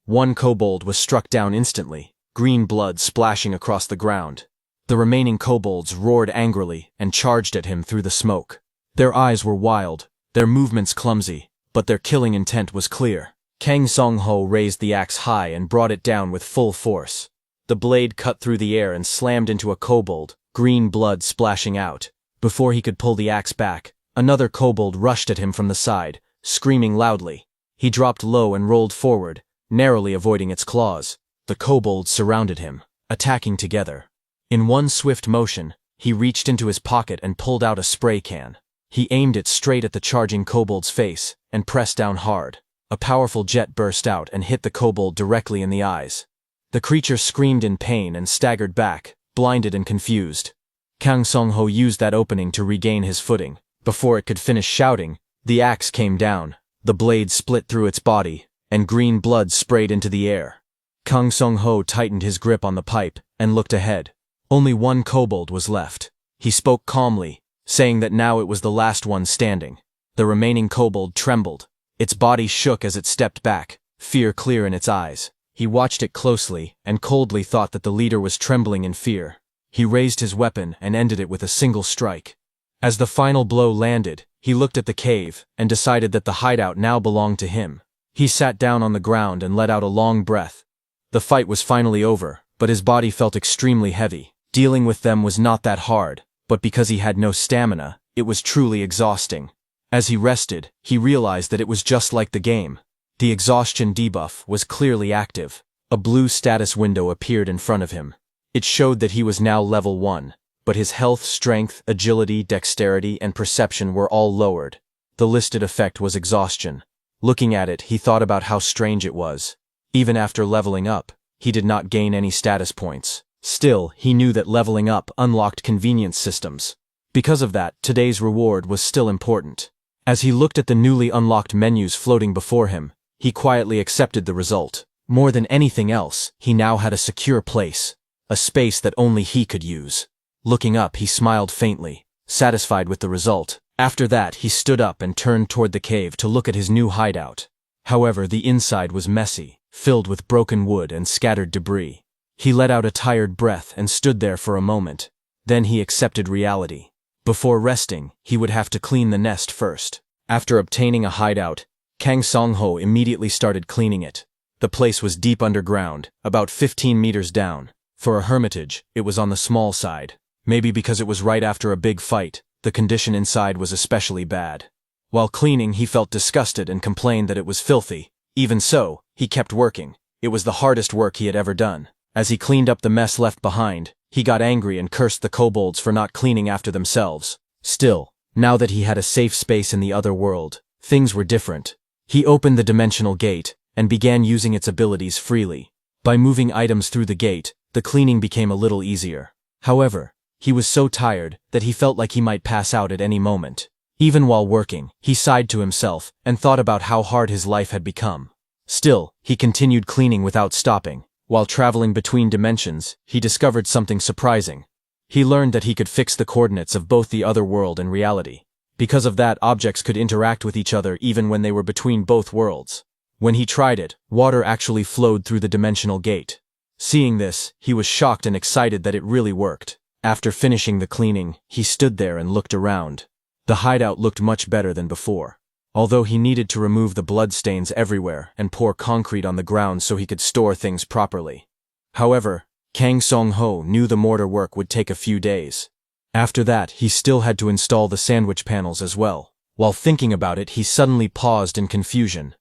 One kobold was struck down instantly, green blood splashing across the ground. The remaining kobolds roared angrily and charged at him through the smoke. Their eyes were wild, their movements clumsy, but their killing intent was clear. Kang Song-ho raised the axe high and brought it down with full force. The blade cut through the air and slammed into a kobold, green blood splashing out. Before he could pull the axe back, another kobold rushed at him from the side, screaming loudly. He dropped low and rolled forward, narrowly avoiding its claws. The kobolds surrounded him, attacking together. In one swift motion, he reached into his pocket and pulled out a spray can. He aimed it straight at the charging kobold's face and pressed down hard. A powerful jet burst out and hit the kobold directly in the eyes. The creature screamed in pain and staggered back, blinded and confused. Kang Song-ho used that opening to regain his footing. Before it could finish shouting, the axe came down. The blade split through its body, and green blood sprayed into the air. Kang Song-ho tightened his grip on the pipe and looked ahead. Only one kobold was left. He spoke calmly, saying that now it was the last one standing. The remaining kobold trembled. Its body shook as it stepped back, fear clear in its eyes. He watched it closely and coldly thought that the leader was trembling in fear. He raised his weapon and ended it with a single strike. As the final blow landed, he looked at the cave and decided that the hideout now belonged to him. He sat down on the ground and let out a long breath. The fight was finally over, but his body felt extremely heavy. Dealing with them was not that hard, but because he had no stamina, it was truly exhausting. As he rested, he realized that it was just like the game. The exhaustion debuff was clearly active. A blue status window appeared in front of him. It showed that he was now level 1, but his health, strength, agility, dexterity, and perception were all lowered. The listed effect was exhaustion. Looking at it, he thought about how strange it was. Even after leveling up, he did not gain any status points. Still, he knew that leveling up unlocked convenience systems. Because of that, today's reward was still important. As he looked at the newly unlocked menus floating before him, he quietly accepted the result. More than anything else, he now had a secure place, a space that only he could use. Looking up, he smiled faintly, satisfied with the result. After that, he stood up and turned toward the cave to look at his new hideout. However, the inside was messy, filled with broken wood and scattered debris. He let out a tired breath and stood there for a moment. Then he accepted reality. Before resting, he would have to clean the nest first. After obtaining a hideout, Kang Song-ho immediately started cleaning it. The place was deep underground, about 15 meters down. For a hermitage, it was on the small side. Maybe because it was right after a big fight, the condition inside was especially bad. While cleaning, he felt disgusted and complained that it was filthy. Even so, he kept working. It was the hardest work he had ever done. As he cleaned up the mess left behind, he got angry and cursed the kobolds for not cleaning after themselves. Still, now that he had a safe space in the other world, things were different. He opened the dimensional gate and began using its abilities freely. By moving items through the gate, the cleaning became a little easier. However, He was so tired that he felt like he might pass out at any moment. Even while working, he sighed to himself and thought about how hard his life had become. Still, he continued cleaning without stopping. While traveling between dimensions, he discovered something surprising. He learned that he could fix the coordinates of both the other world and reality. Because of that, objects could interact with each other even when they were between both worlds. When he tried it, water actually flowed through the dimensional gate. Seeing this, he was shocked and excited that it really worked. After finishing the cleaning, he stood there and looked around. The hideout looked much better than before. Although he needed to remove the bloodstains everywhere and pour concrete on the ground so he could store things properly. However, Kang Song-ho knew the mortar work would take a few days. After that, he still had to install the sandwich panels as well. While thinking about it, he suddenly paused in confusion.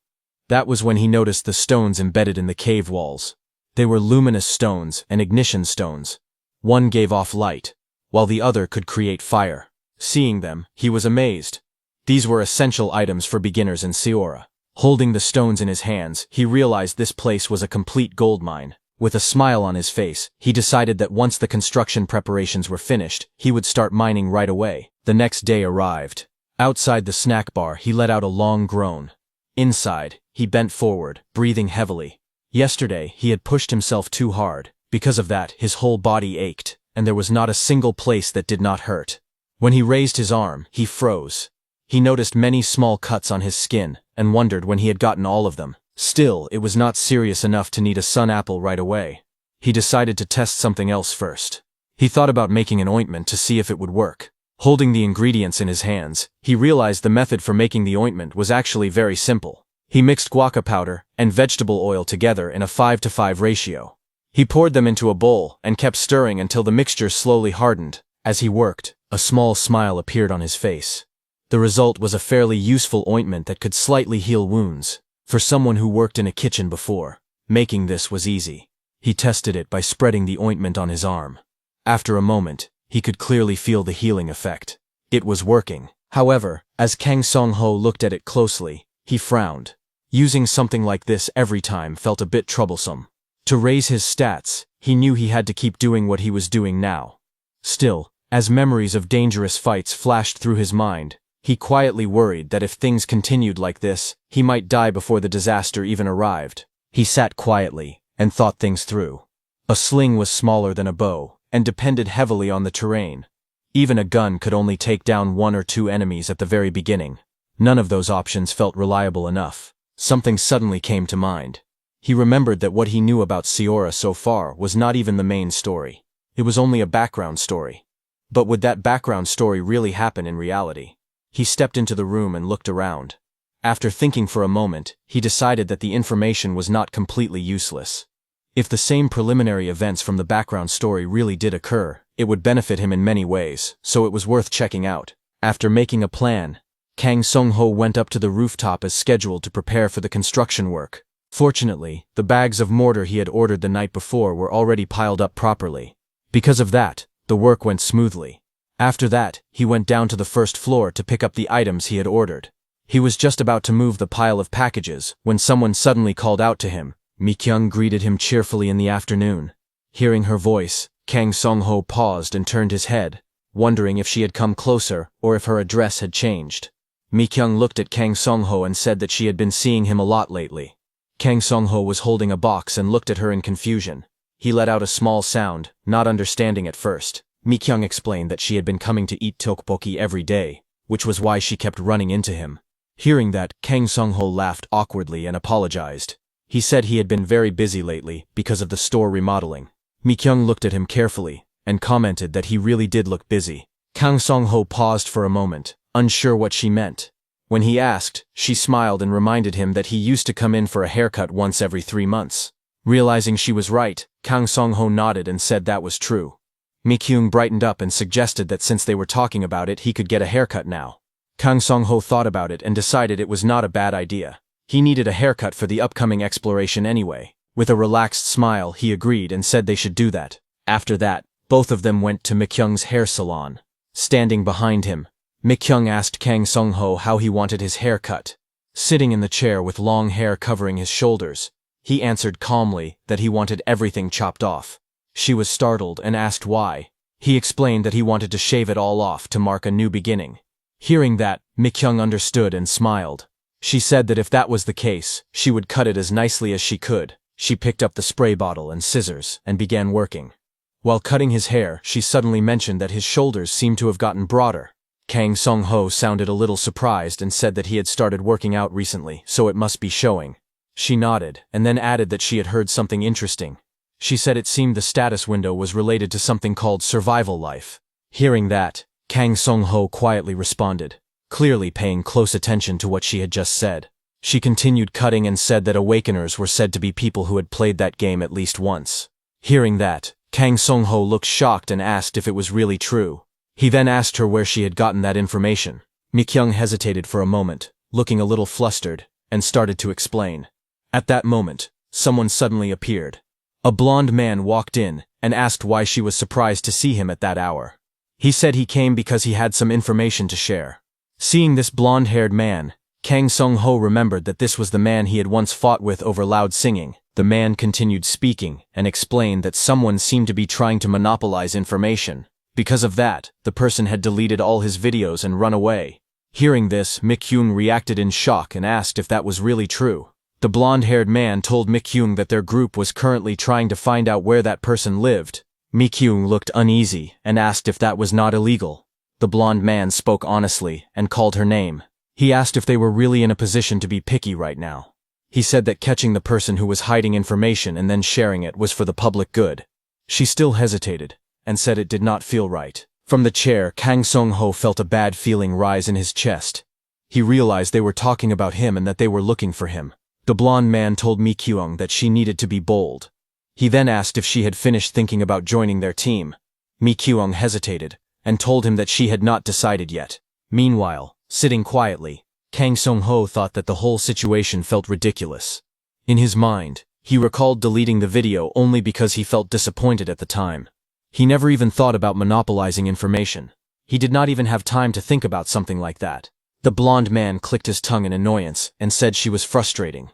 That was when he noticed the stones embedded in the cave walls. They were luminous stones and ignition stones. One gave off light, while the other could create fire. Seeing them, he was amazed. These were essential items for beginners in Seora. Holding the stones in his hands, he realized this place was a complete gold mine. With a smile on his face, he decided that once the construction preparations were finished, he would start mining right away. The next day arrived. Outside the snack bar, he let out a long groan. Inside, he bent forward, breathing heavily. Yesterday, he had pushed himself too hard. Because of that, his whole body ached, and there was not a single place that did not hurt. When he raised his arm, he froze. He noticed many small cuts on his skin, and wondered when he had gotten all of them. Still, it was not serious enough to need a sun apple right away. He decided to test something else first. He thought about making an ointment to see if it would work. Holding the ingredients in his hands, he realized the method for making the ointment was actually very simple. He mixed guaca powder and vegetable oil together in a 5-to-5 ratio. He poured them into a bowl and kept stirring until the mixture slowly hardened. As he worked, a small smile appeared on his face. The result was a fairly useful ointment that could slightly heal wounds. For someone who worked in a kitchen before, making this was easy. He tested it by spreading the ointment on his arm. After a moment, he could clearly feel the healing effect. It was working. However, as Kang Song-ho looked at it closely, he frowned. Using something like this every time felt a bit troublesome. To raise his stats, he knew he had to keep doing what he was doing now. Still, as memories of dangerous fights flashed through his mind, he quietly worried that if things continued like this, he might die before the disaster even arrived. He sat quietly and thought things through. A sling was smaller than a bow and depended heavily on the terrain. Even a gun could only take down 1 or 2 enemies at the very beginning. None of those options felt reliable enough. Something suddenly came to mind. He remembered that what he knew about Seora so far was not even the main story. It was only a background story. But would that background story really happen in reality? He stepped into the room and looked around. After thinking for a moment, he decided that the information was not completely useless. If the same preliminary events from the background story really did occur, it would benefit him in many ways, so it was worth checking out. After making a plan, Kang Song-ho went up to the rooftop as scheduled to prepare for the construction work. Fortunately, the bags of mortar he had ordered the night before were already piled up properly. Because of that, the work went smoothly. After that, he went down to the first floor to pick up the items he had ordered. He was just about to move the pile of packages when someone suddenly called out to him. Mi-kyung greeted him cheerfully in the afternoon. Hearing her voice, Kang Song-ho paused and turned his head, wondering if she had come closer or if her address had changed. Mi-kyung looked at Kang Song-ho and said that she had been seeing him a lot lately. Kang Song-ho was holding a box and looked at her in confusion. He let out a small sound, not understanding at first. Mi-kyung explained that she had been coming to eat tteokbokki every day, which was why she kept running into him. Hearing that, Kang Song-ho laughed awkwardly and apologized. He said he had been very busy lately because of the store remodeling. Mi-kyung looked at him carefully and commented that he really did look busy. Kang Song-ho paused for a moment, unsure what she meant. When he asked, she smiled and reminded him that he used to come in for a haircut once every 3 months. Realizing she was right, Kang Song-ho nodded and said that was true. Mi-kyung brightened up and suggested that since they were talking about it, he could get a haircut now. Kang Song-ho thought about it and decided it was not a bad idea. He needed a haircut for the upcoming exploration anyway. With a relaxed smile, he agreed and said they should do that. After that, both of them went to Mi-kyung's hair salon. Standing behind him, Mi-kyung asked Kang Song-ho how he wanted his hair cut. Sitting in the chair with long hair covering his shoulders, he answered calmly that he wanted everything chopped off. She was startled and asked why. He explained that he wanted to shave it all off to mark a new beginning. Hearing that, Mi-kyung understood and smiled. She said that if that was the case, she would cut it as nicely as she could. She picked up the spray bottle and scissors and began working. While cutting his hair, she suddenly mentioned that his shoulders seemed to have gotten broader. Kang Sung-ho sounded a little surprised and said that he had started working out recently, so it must be showing. She nodded, and then added that she had heard something interesting. She said it seemed the status window was related to something called survival life. Hearing that, Kang Sung-ho quietly responded, clearly paying close attention to what she had just said. She continued cutting and said that awakeners were said to be people who had played that game at least once. Hearing that, Kang Sung-ho looked shocked and asked if it was really true. He then asked her where she had gotten that information. Mi-kyung hesitated for a moment, looking a little flustered, and started to explain. At that moment, someone suddenly appeared. A blond man walked in and asked why she was surprised to see him at that hour. He said he came because he had some information to share. Seeing this blonde-haired man, Kang Sung-ho remembered that this was the man he had once fought with over loud singing. The man continued speaking and explained that someone seemed to be trying to monopolize information. Because of that, the person had deleted all his videos and run away. Hearing this, Mi-kyung reacted in shock and asked if that was really true. The blonde-haired man told Mi-kyung that their group was currently trying to find out where that person lived. Mi-kyung looked uneasy and asked if that was not illegal. The blonde man spoke honestly and called her name. He asked if they were really in a position to be picky right now. He said that catching the person who was hiding information and then sharing it was for the public good. She still hesitated and said it did not feel right. From the chair, Kang Sung-ho felt a bad feeling rise in his chest. He realized they were talking about him and that they were looking for him. The blonde man told Mi-kyung that she needed to be bold. He then asked if she had finished thinking about joining their team. Mi-kyung hesitated and told him that she had not decided yet. Meanwhile, sitting quietly, Kang Sung-ho thought that the whole situation felt ridiculous. In his mind, he recalled deleting the video only because he felt disappointed at the time. He never even thought about monopolizing information. He did not even have time to think about something like that. The blonde man clicked his tongue in annoyance and said she was frustrating.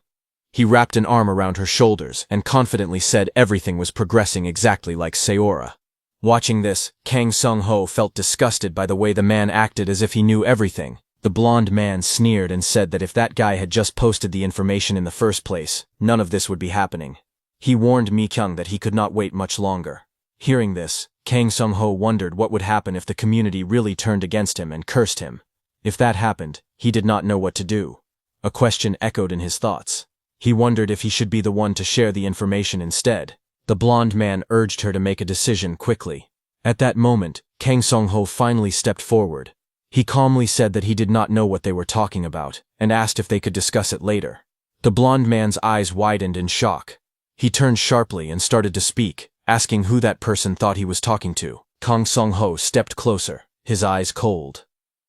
He wrapped an arm around her shoulders and confidently said everything was progressing exactly like Seora. Watching this, Kang Sung-ho felt disgusted by the way the man acted as if he knew everything. The blonde man sneered and said that if that guy had just posted the information in the first place, none of this would be happening. He warned Mi-kyung that he could not wait much longer. Hearing this, Kang Sung-ho wondered what would happen if the community really turned against him and cursed him. If that happened, he did not know what to do. A question echoed in his thoughts. He wondered if he should be the one to share the information instead. The blonde man urged her to make a decision quickly. At that moment, Kang Sung-ho finally stepped forward. He calmly said that he did not know what they were talking about, and asked if they could discuss it later. The blonde man's eyes widened in shock. He turned sharply and started to speak, asking who that person thought he was talking to. Kang Sung-ho stepped closer, his eyes cold.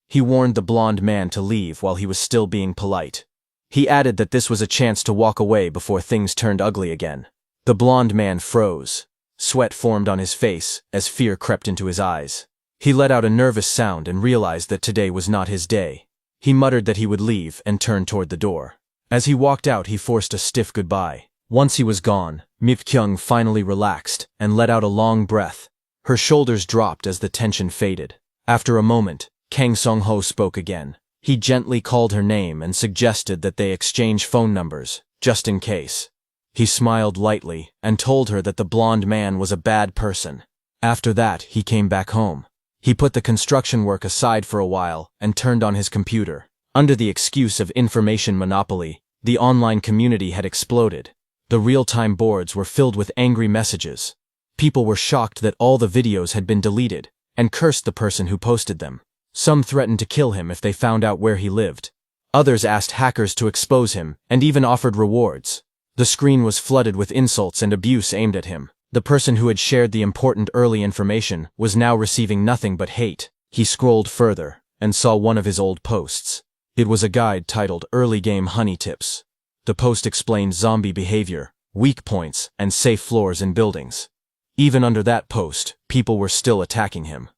He warned the blonde man to leave while he was still being polite. He added that this was a chance to walk away before things turned ugly again. The blonde man froze. Sweat formed on his face as fear crept into his eyes. He let out a nervous sound and realized that today was not his day. He muttered that he would leave and turned toward the door. As he walked out, he forced a stiff goodbye. Once he was gone, Mi-kyung finally relaxed and let out a long breath. Her shoulders dropped as the tension faded. After a moment, Kang Sung-ho spoke again. He gently called her name and suggested that they exchange phone numbers, just in case. He smiled lightly and told her that the blonde man was a bad person. After that, he came back home. He put the construction work aside for a while and turned on his computer. Under the excuse of information monopoly, the online community had exploded. The real-time boards were filled with angry messages. People were shocked that all the videos had been deleted and cursed the person who posted them. Some threatened to kill him if they found out where he lived. Others asked hackers to expose him and even offered rewards. The screen was flooded with insults and abuse aimed at him. The person who had shared the important early information was now receiving nothing but hate. He scrolled further and saw one of his old posts. It was a guide titled Early Game Honey Tips. The post explained zombie behavior, weak points, and safe floors in buildings. Even under that post, people were still attacking him.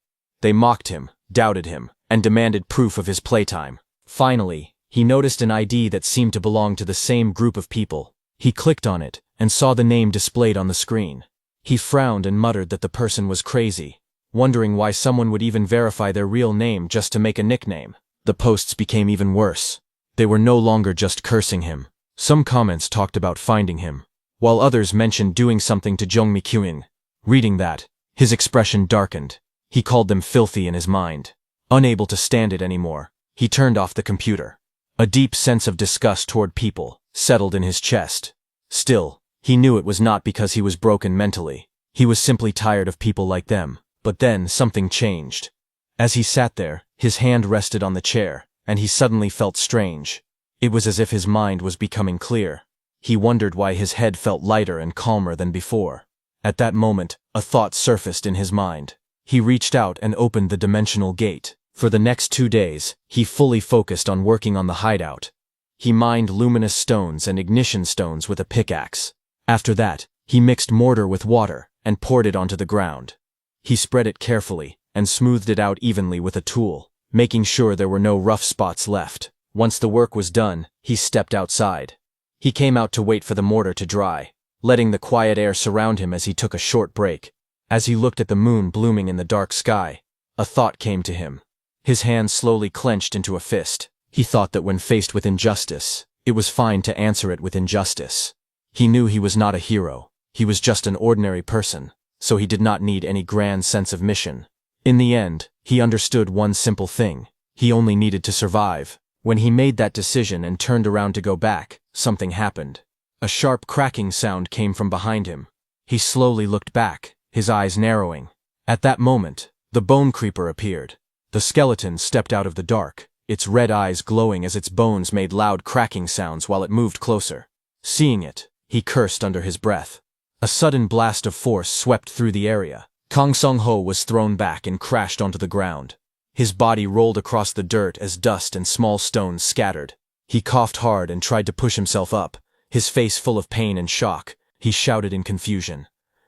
They mocked him, doubted him, and demanded proof of his playtime. Finally, he noticed an ID that seemed to belong to the same group of people. He clicked on it and saw the name displayed on the screen. He frowned and muttered that the person was crazy. wondering why someone would even verify their real name just to make a nickname. The posts became even worse. They were no longer just cursing him. Some comments talked about finding him, while others mentioned doing something to Jung Mi-kyun. Reading that, his expression darkened. He called them filthy in his mind. Unable to stand it anymore, he turned off the computer. A deep sense of disgust toward people settled in his chest. Still, he knew it was not because he was broken mentally. He was simply tired of people like them. But then something changed. As he sat there, his hand rested on the chair, and he suddenly felt strange. It was as if his mind was becoming clear. He wondered why his head felt lighter and calmer than before. At that moment, a thought surfaced in his mind. He reached out and opened the dimensional gate. For the next 2 days, he fully focused on working on the hideout. He mined luminous stones and ignition stones with a pickaxe. After that, he mixed mortar with water and poured it onto the ground. He spread it carefully and smoothed it out evenly with a tool, making sure there were no rough spots left. Once the work was done, he stepped outside. He came out to wait for the mortar to dry, letting the quiet air surround him as he took a short break. As he looked at the moon blooming in the dark sky, a thought came to him. His hand slowly clenched into a fist. He thought that when faced with injustice, it was fine to answer it with injustice. He knew he was not a hero. He was just an ordinary person, so he did not need any grand sense of mission. In the end, he understood one simple thing. He only needed to survive. When he made that decision and turned around to go back, something happened. A sharp cracking sound came from behind him. He slowly looked back, his eyes narrowing. At that moment, the bone creeper appeared. The skeleton stepped out of the dark, its red eyes glowing as its bones made loud cracking sounds while it moved closer. Seeing it, he cursed under his breath. A sudden blast of force swept through the area. Kang Sung-ho was thrown back and crashed onto the ground. His body rolled across the dirt as dust and small stones scattered. He coughed hard and tried to push himself up, his face full of pain and shock. He shouted in confusion,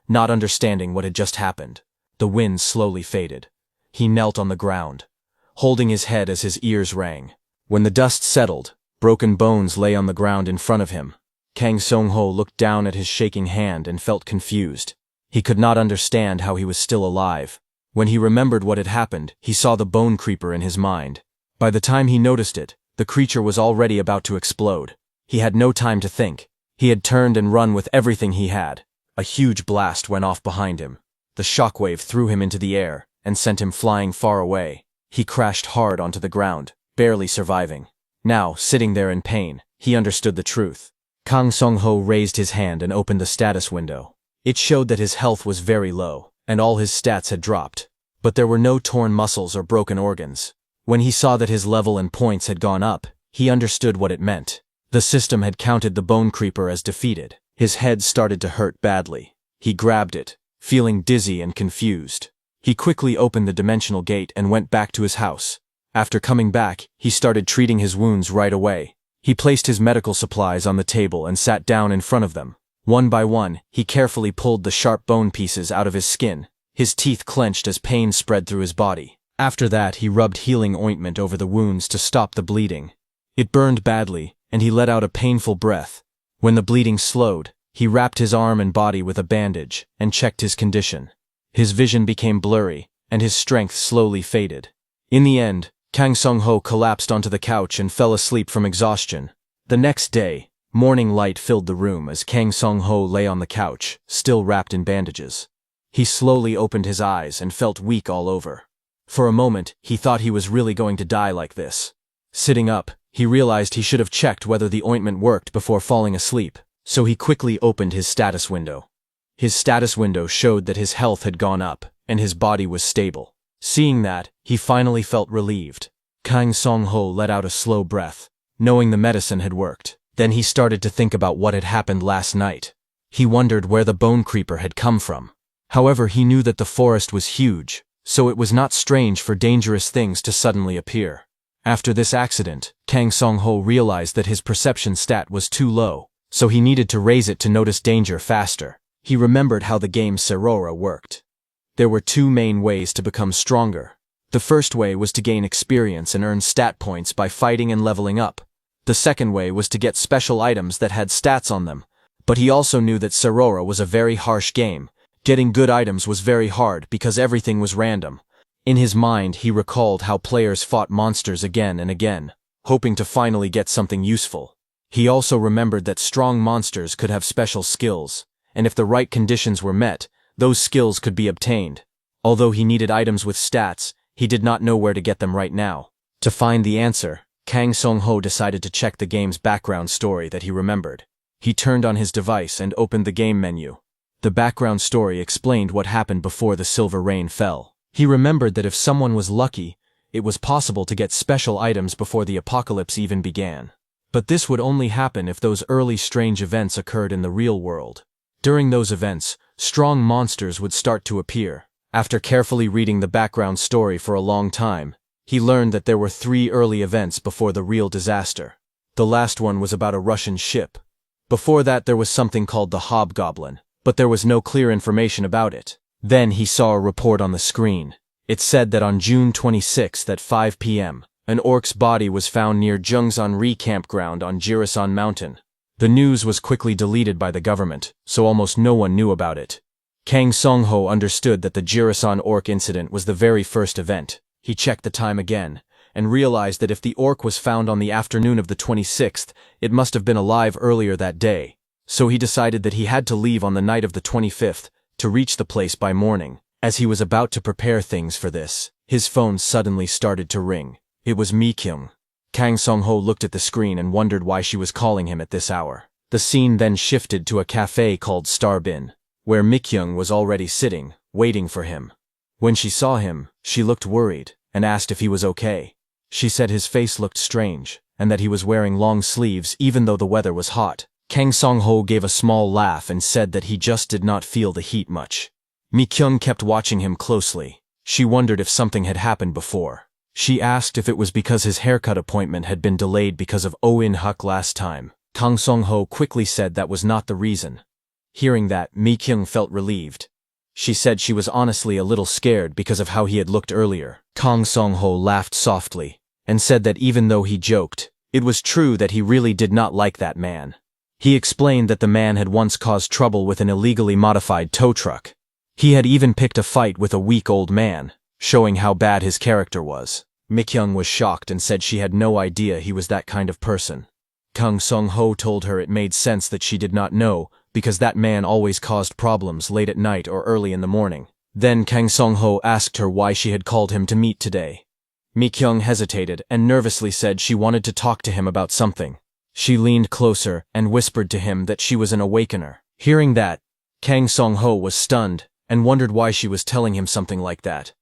not understanding what had just happened. The wind slowly faded. He knelt on the ground, holding his head as his ears rang. When the dust settled, broken bones lay on the ground in front of him. Kang Sung-ho looked down at his shaking hand and felt confused. He could not understand how he was still alive. When he remembered what had happened, he saw the bone creeper in his mind. By the time he noticed it, the creature was already about to explode. He had no time to think. He had turned and run with everything he had. A huge blast went off behind him. The shockwave threw him into the air and sent him flying far away. He crashed hard onto the ground, barely surviving. Now, sitting there in pain, he understood the truth. Kang Sung-ho raised his hand and opened the status window. It showed that his health was very low, and all his stats had dropped. But there were no torn muscles or broken organs. When he saw that his level and points had gone up, he understood what it meant. The system had counted the bone creeper as defeated. His head started to hurt badly. He grabbed it, feeling dizzy and confused. He quickly opened the dimensional gate and went back to his house. After coming back, he started treating his wounds right away. He placed his medical supplies on the table and sat down in front of them. One by one, he carefully pulled the sharp bone pieces out of his skin. His teeth clenched as pain spread through his body. After that, he rubbed healing ointment over the wounds to stop the bleeding. It burned badly, and he let out a painful breath. When the bleeding slowed, he wrapped his arm and body with a bandage and checked his condition. His vision became blurry, and his strength slowly faded. In the end, Kang Sung-ho collapsed onto the couch and fell asleep from exhaustion. The next day, morning light filled the room as Kang Sung-ho lay on the couch, still wrapped in bandages. He slowly opened his eyes and felt weak all over. For a moment, he thought he was really going to die like this. Sitting up, he realized he should have checked whether the ointment worked before falling asleep, so he quickly opened his status window. His status window showed that his health had gone up, and his body was stable. Seeing that, he finally felt relieved. Kang Sung-ho let out a slow breath, knowing the medicine had worked. Then he started to think about what had happened last night. He wondered where the bone creeper had come from. However, he knew that the forest was huge, so it was not strange for dangerous things to suddenly appear. After this accident, Kang Sung-ho realized that his perception stat was too low, so he needed to raise it to notice danger faster. He remembered how the game Serora worked. There were two main ways to become stronger. The first way was to gain experience and earn stat points by fighting and leveling up. The second way was to get special items that had stats on them, but he also knew that Serora was a very harsh game, Getting good items was very hard because everything was random. In his mind, he recalled how players fought monsters again and again, hoping to finally get something useful. He also remembered that strong monsters could have special skills, and if the right conditions were met, those skills could be obtained. Although he needed items with stats, he did not know where to get them right now. To find the answer, Kang Song-ho decided to check the game's background story that he remembered. He turned on his device and opened the game menu. The background story explained what happened before the silver rain fell. He remembered that if someone was lucky, it was possible to get special items before the apocalypse even began. But this would only happen if those early strange events occurred in the real world. During those events, strong monsters would start to appear. After carefully reading the background story for a long time, he learned that there were 3 early events before the real disaster. The last one was about a Russian ship. Before that there was something called the Hobgoblin, but there was no clear information about it. Then he saw a report on the screen. It said that on June 26th at 5 p.m., an orc's body was found near Jungsan-ri campground on Jirisan Mountain. The news was quickly deleted by the government, so almost no one knew about it. Kang Song-ho understood that the Jirisan orc incident was the very first event. He checked the time again, and realized that if the orc was found on the afternoon of the 26th, it must have been alive earlier that day. So he decided that he had to leave on the night of the 25th to reach the place by morning. As he was about to prepare things for this, his phone suddenly started to ring. It was Mi-kyung. Kang Song-ho looked at the screen and wondered why she was calling him at this hour. The scene then shifted to a cafe called Starbin, where Mi-kyung was already sitting, waiting for him. When she saw him, she looked worried and asked if he was okay. She said his face looked strange and that he was wearing long sleeves even though the weather was hot. Kang Song-ho gave a small laugh and said that he just did not feel the heat much. Mi-kyung kept watching him closely. She wondered if something had happened before. She asked if it was because his haircut appointment had been delayed because of Oh In-huk last time. Kang Song-ho quickly said that was not the reason. Hearing that, Mi-kyung felt relieved. She said she was honestly a little scared because of how he had looked earlier. Kang Song-ho laughed softly and said that even though he joked, it was true that he really did not like that man. He explained that the man had once caused trouble with an illegally modified tow truck. He had even picked a fight with a weak old man, showing how bad his character was. Mi-kyung was shocked and said she had no idea he was that kind of person. Kang Song-ho told her it made sense that she did not know, because that man always caused problems late at night or early in the morning. Then Kang Song-ho asked her why she had called him to meet today. Mi-kyung hesitated and nervously said she wanted to talk to him about something. She leaned closer and whispered to him that she was an awakener. Hearing that, Kang Song-ho was stunned and wondered why she was telling him something like that.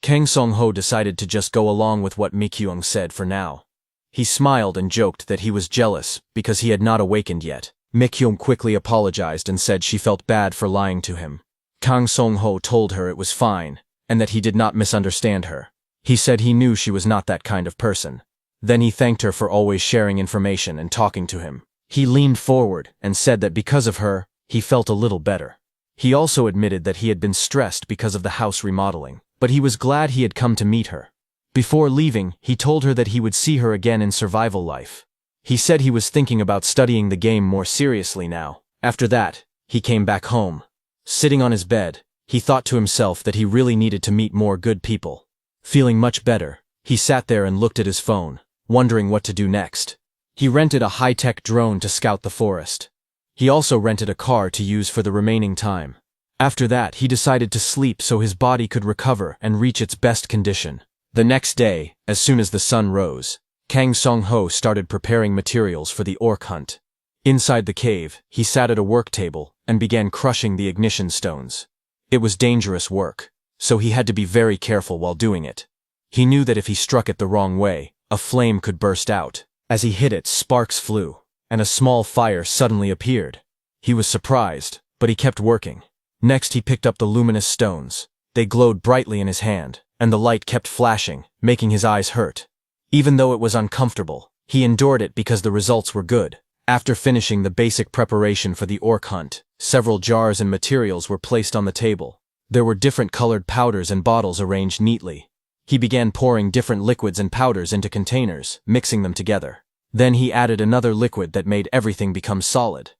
Kang Song-ho decided to just go along with what Mi-kyung said for now. He smiled and joked that he was jealous because he had not awakened yet. Mi-kyung quickly apologized and said she felt bad for lying to him. Kang Song-ho told her it was fine and that he did not misunderstand her. He said he knew she was not that kind of person. Then he thanked her for always sharing information and talking to him. He leaned forward and said that because of her, he felt a little better. He also admitted that he had been stressed because of the house remodeling, but he was glad he had come to meet her. Before leaving, he told her that he would see her again in survival life. He said he was thinking about studying the game more seriously now. After that, he came back home. Sitting on his bed, he thought to himself that he really needed to meet more good people. Feeling much better, he sat there and looked at his phone, wondering what to do next. He rented a high-tech drone to scout the forest. He also rented a car to use for the remaining time. After that, he decided to sleep so his body could recover and reach its best condition. The next day, as soon as the sun rose, Kang Song-ho started preparing materials for the orc hunt. Inside the cave, he sat at a work table and began crushing the ignition stones. It was dangerous work, so he had to be very careful while doing it. He knew that if he struck it the wrong way, a flame could burst out. As he hit it, sparks flew, and a small fire suddenly appeared. He was surprised, but he kept working. Next he picked up the luminous stones. They glowed brightly in his hand, and the light kept flashing, making his eyes hurt. Even though it was uncomfortable, he endured it because the results were good. After finishing the basic preparation for the orc hunt, several jars and materials were placed on the table. There were different colored powders and bottles arranged neatly. He began pouring different liquids and powders into containers, mixing them together. Then he added another liquid that made everything become solid.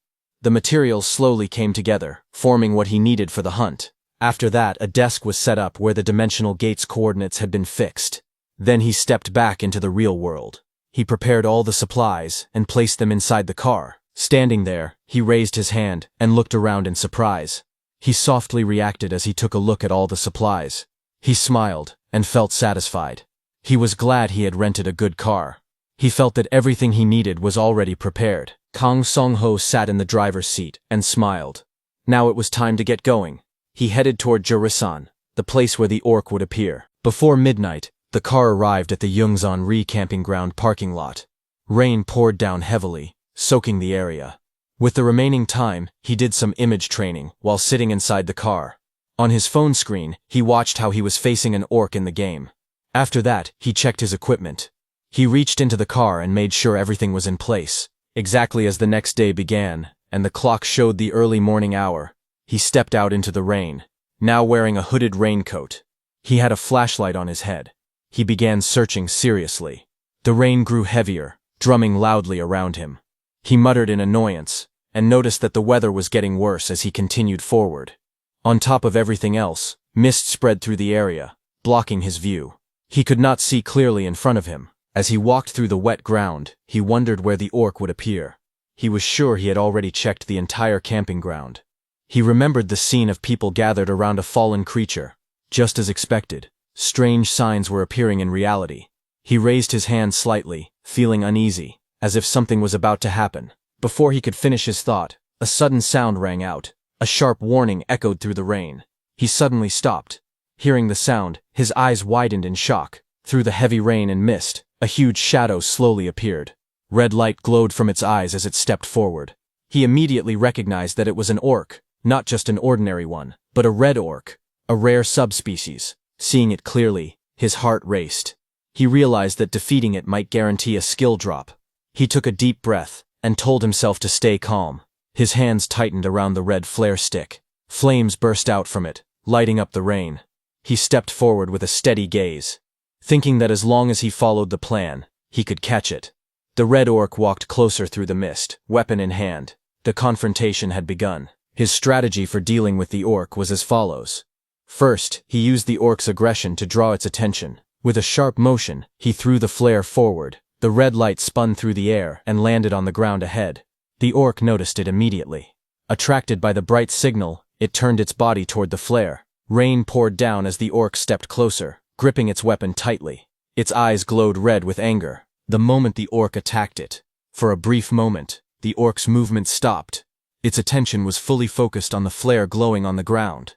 The materials slowly came together, forming what he needed for the hunt. After that, a desk was set up where the dimensional gate's coordinates had been fixed. Then he stepped back into the real world. He prepared all the supplies and placed them inside the car. Standing there, he raised his hand and looked around in surprise. He softly reacted as he took a look at all the supplies. He smiled and felt satisfied. He was glad he had rented a good car. He felt that everything he needed was already prepared. Kang Song-ho sat in the driver's seat and smiled. Now it was time to get going. He headed toward Jurisan, the place where the orc would appear. Before midnight, the car arrived at the Yungsan-ri camping ground parking lot. Rain poured down heavily, soaking the area. With the remaining time, he did some image training while sitting inside the car. On his phone screen, he watched how he was facing an orc in the game. After that, he checked his equipment. He reached into the car and made sure everything was in place. Exactly as the next day began, and the clock showed the early morning hour, he stepped out into the rain, now wearing a hooded raincoat. He had a flashlight on his head. He began searching seriously. The rain grew heavier, drumming loudly around him. He muttered in annoyance, and noticed that the weather was getting worse as he continued forward. On top of everything else, mist spread through the area, blocking his view. He could not see clearly in front of him. As he walked through the wet ground, he wondered where the orc would appear. He was sure he had already checked the entire camping ground. He remembered the scene of people gathered around a fallen creature. Just as expected, strange signs were appearing in reality. He raised his hand slightly, feeling uneasy, as if something was about to happen. Before he could finish his thought, a sudden sound rang out. A sharp warning echoed through the rain. He suddenly stopped. Hearing the sound, his eyes widened in shock. Through the heavy rain and mist, a huge shadow slowly appeared. Red light glowed from its eyes as it stepped forward. He immediately recognized that it was an orc. Not just an ordinary one, but a red orc, a rare subspecies. Seeing it clearly, his heart raced. He realized that defeating it might guarantee a skill drop. He took a deep breath and told himself to stay calm. His hands tightened around the red flare stick. Flames burst out from it, lighting up the rain. He stepped forward with a steady gaze, thinking that as long as he followed the plan, he could catch it. The red orc walked closer through the mist, weapon in hand. The confrontation had begun. His strategy for dealing with the orc was as follows. First, he used the orc's aggression to draw its attention. With a sharp motion, he threw the flare forward. The red light spun through the air and landed on the ground ahead. The orc noticed it immediately. Attracted by the bright signal, it turned its body toward the flare. Rain poured down as the orc stepped closer, gripping its weapon tightly. Its eyes glowed red with anger. The moment the orc attacked it, for a brief moment, the orc's movement stopped. Its attention was fully focused on the flare glowing on the ground.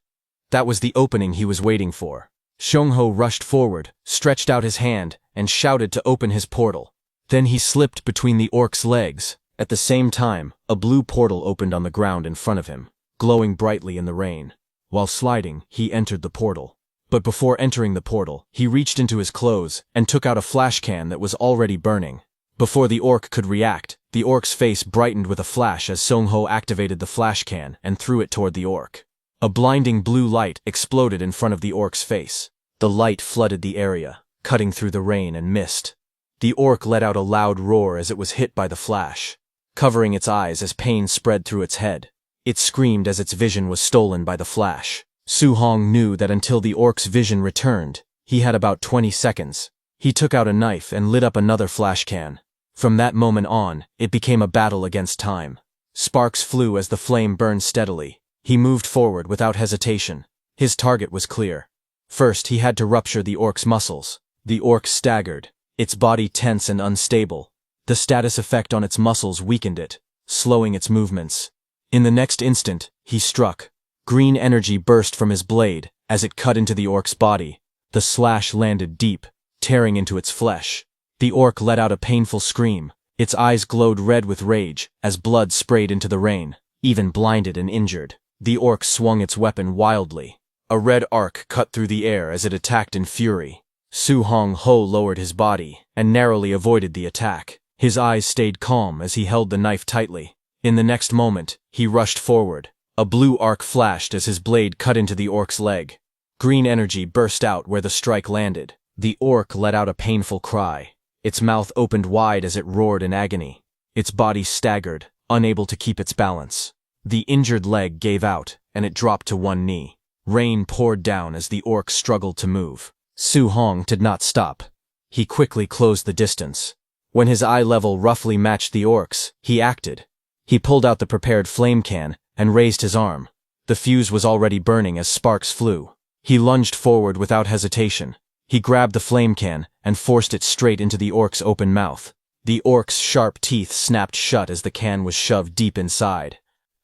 That was the opening he was waiting for. Song-ho rushed forward, stretched out his hand, and shouted to open his portal. Then he slipped between the orc's legs. At the same time, a blue portal opened on the ground in front of him, glowing brightly in the rain. While sliding, he entered the portal. But before entering the portal, he reached into his clothes and took out a flash can that was already burning. Before the orc could react, the orc's face brightened with a flash as Song-ho activated the flash can and threw it toward the orc. A blinding blue light exploded in front of the orc's face. The light flooded the area, cutting through the rain and mist. The orc let out a loud roar as it was hit by the flash, covering its eyes as pain spread through its head. It screamed as its vision was stolen by the flash. Su-hong knew that until the orc's vision returned, he had about 20 seconds. He took out a knife and lit up another flash can. From that moment on, it became a battle against time. Sparks flew as the flame burned steadily. He moved forward without hesitation. His target was clear. First, he had to rupture the orc's muscles. The orc staggered, its body tense and unstable. The status effect on its muscles weakened it, slowing its movements. In the next instant, he struck. Green energy burst from his blade as it cut into the orc's body. The slash landed deep, tearing into its flesh. The orc let out a painful scream. Its eyes glowed red with rage as blood sprayed into the rain. Even blinded and injured, the orc swung its weapon wildly. A red arc cut through the air as it attacked in fury. Su-hong-ho lowered his body and narrowly avoided the attack. His eyes stayed calm as he held the knife tightly. In the next moment, he rushed forward. A blue arc flashed as his blade cut into the orc's leg. Green energy burst out where the strike landed. The orc let out a painful cry. Its mouth opened wide as it roared in agony. Its body staggered, unable to keep its balance. The injured leg gave out, and it dropped to one knee. Rain poured down as the orc struggled to move. Su Hong did not stop. He quickly closed the distance. When his eye level roughly matched the orc's, he acted. He pulled out the prepared flame can and raised his arm. The fuse was already burning as sparks flew. He lunged forward without hesitation. He grabbed the flame can and forced it straight into the orc's open mouth. The orc's sharp teeth snapped shut as the can was shoved deep inside.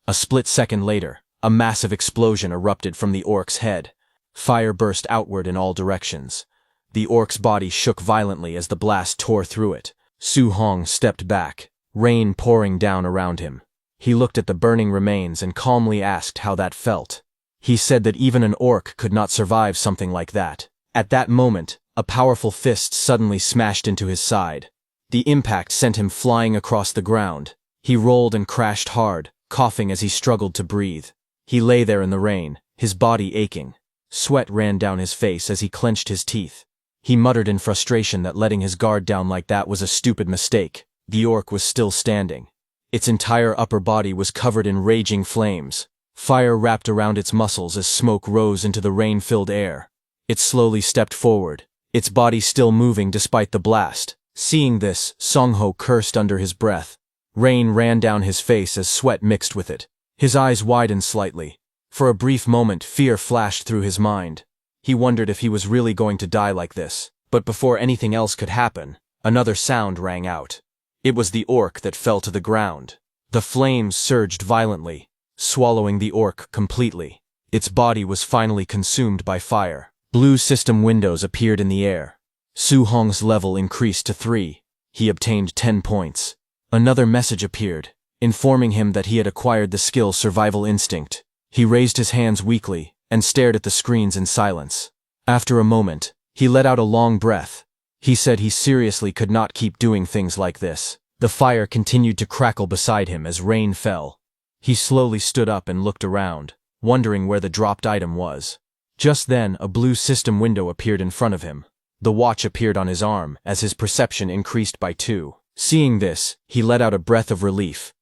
A split second later, a massive explosion erupted from the orc's head. Fire burst outward in all directions. The orc's body shook violently as the blast tore through it. Su Hong stepped back, rain pouring down around him. He looked at the burning remains and calmly asked how that felt. He said that even an orc could not survive something like that. At that moment, a powerful fist suddenly smashed into his side. The impact sent him flying across the ground. He rolled and crashed hard, coughing as he struggled to breathe. He lay there in the rain, his body aching. Sweat ran down his face as he clenched his teeth. He muttered in frustration that letting his guard down like that was a stupid mistake. The orc was still standing. Its entire upper body was covered in raging flames. Fire wrapped around its muscles as smoke rose into the rain-filled air. It slowly stepped forward, its body still moving despite the blast. Seeing this, Song-ho cursed under his breath. Rain ran down his face as sweat mixed with it. His eyes widened slightly. For a brief moment, fear flashed through his mind. He wondered if he was really going to die like this. But before anything else could happen, another sound rang out. It was the orc that fell to the ground. The flames surged violently, swallowing the orc completely. Its body was finally consumed by fire. Blue system windows appeared in the air. Su Hong's level increased to 3. He obtained 10 points. Another message appeared, informing him that he had acquired the skill Survival Instinct. He raised his hands weakly and stared at the screens in silence. After a moment, he let out a long breath. He said he seriously could not keep doing things like this. The fire continued to crackle beside him as rain fell. He slowly stood up and looked around, wondering where the dropped item was. Just then, a blue system window appeared in front of him. The watch appeared on his arm as his perception increased by 2. Seeing this, he let out a breath of relief.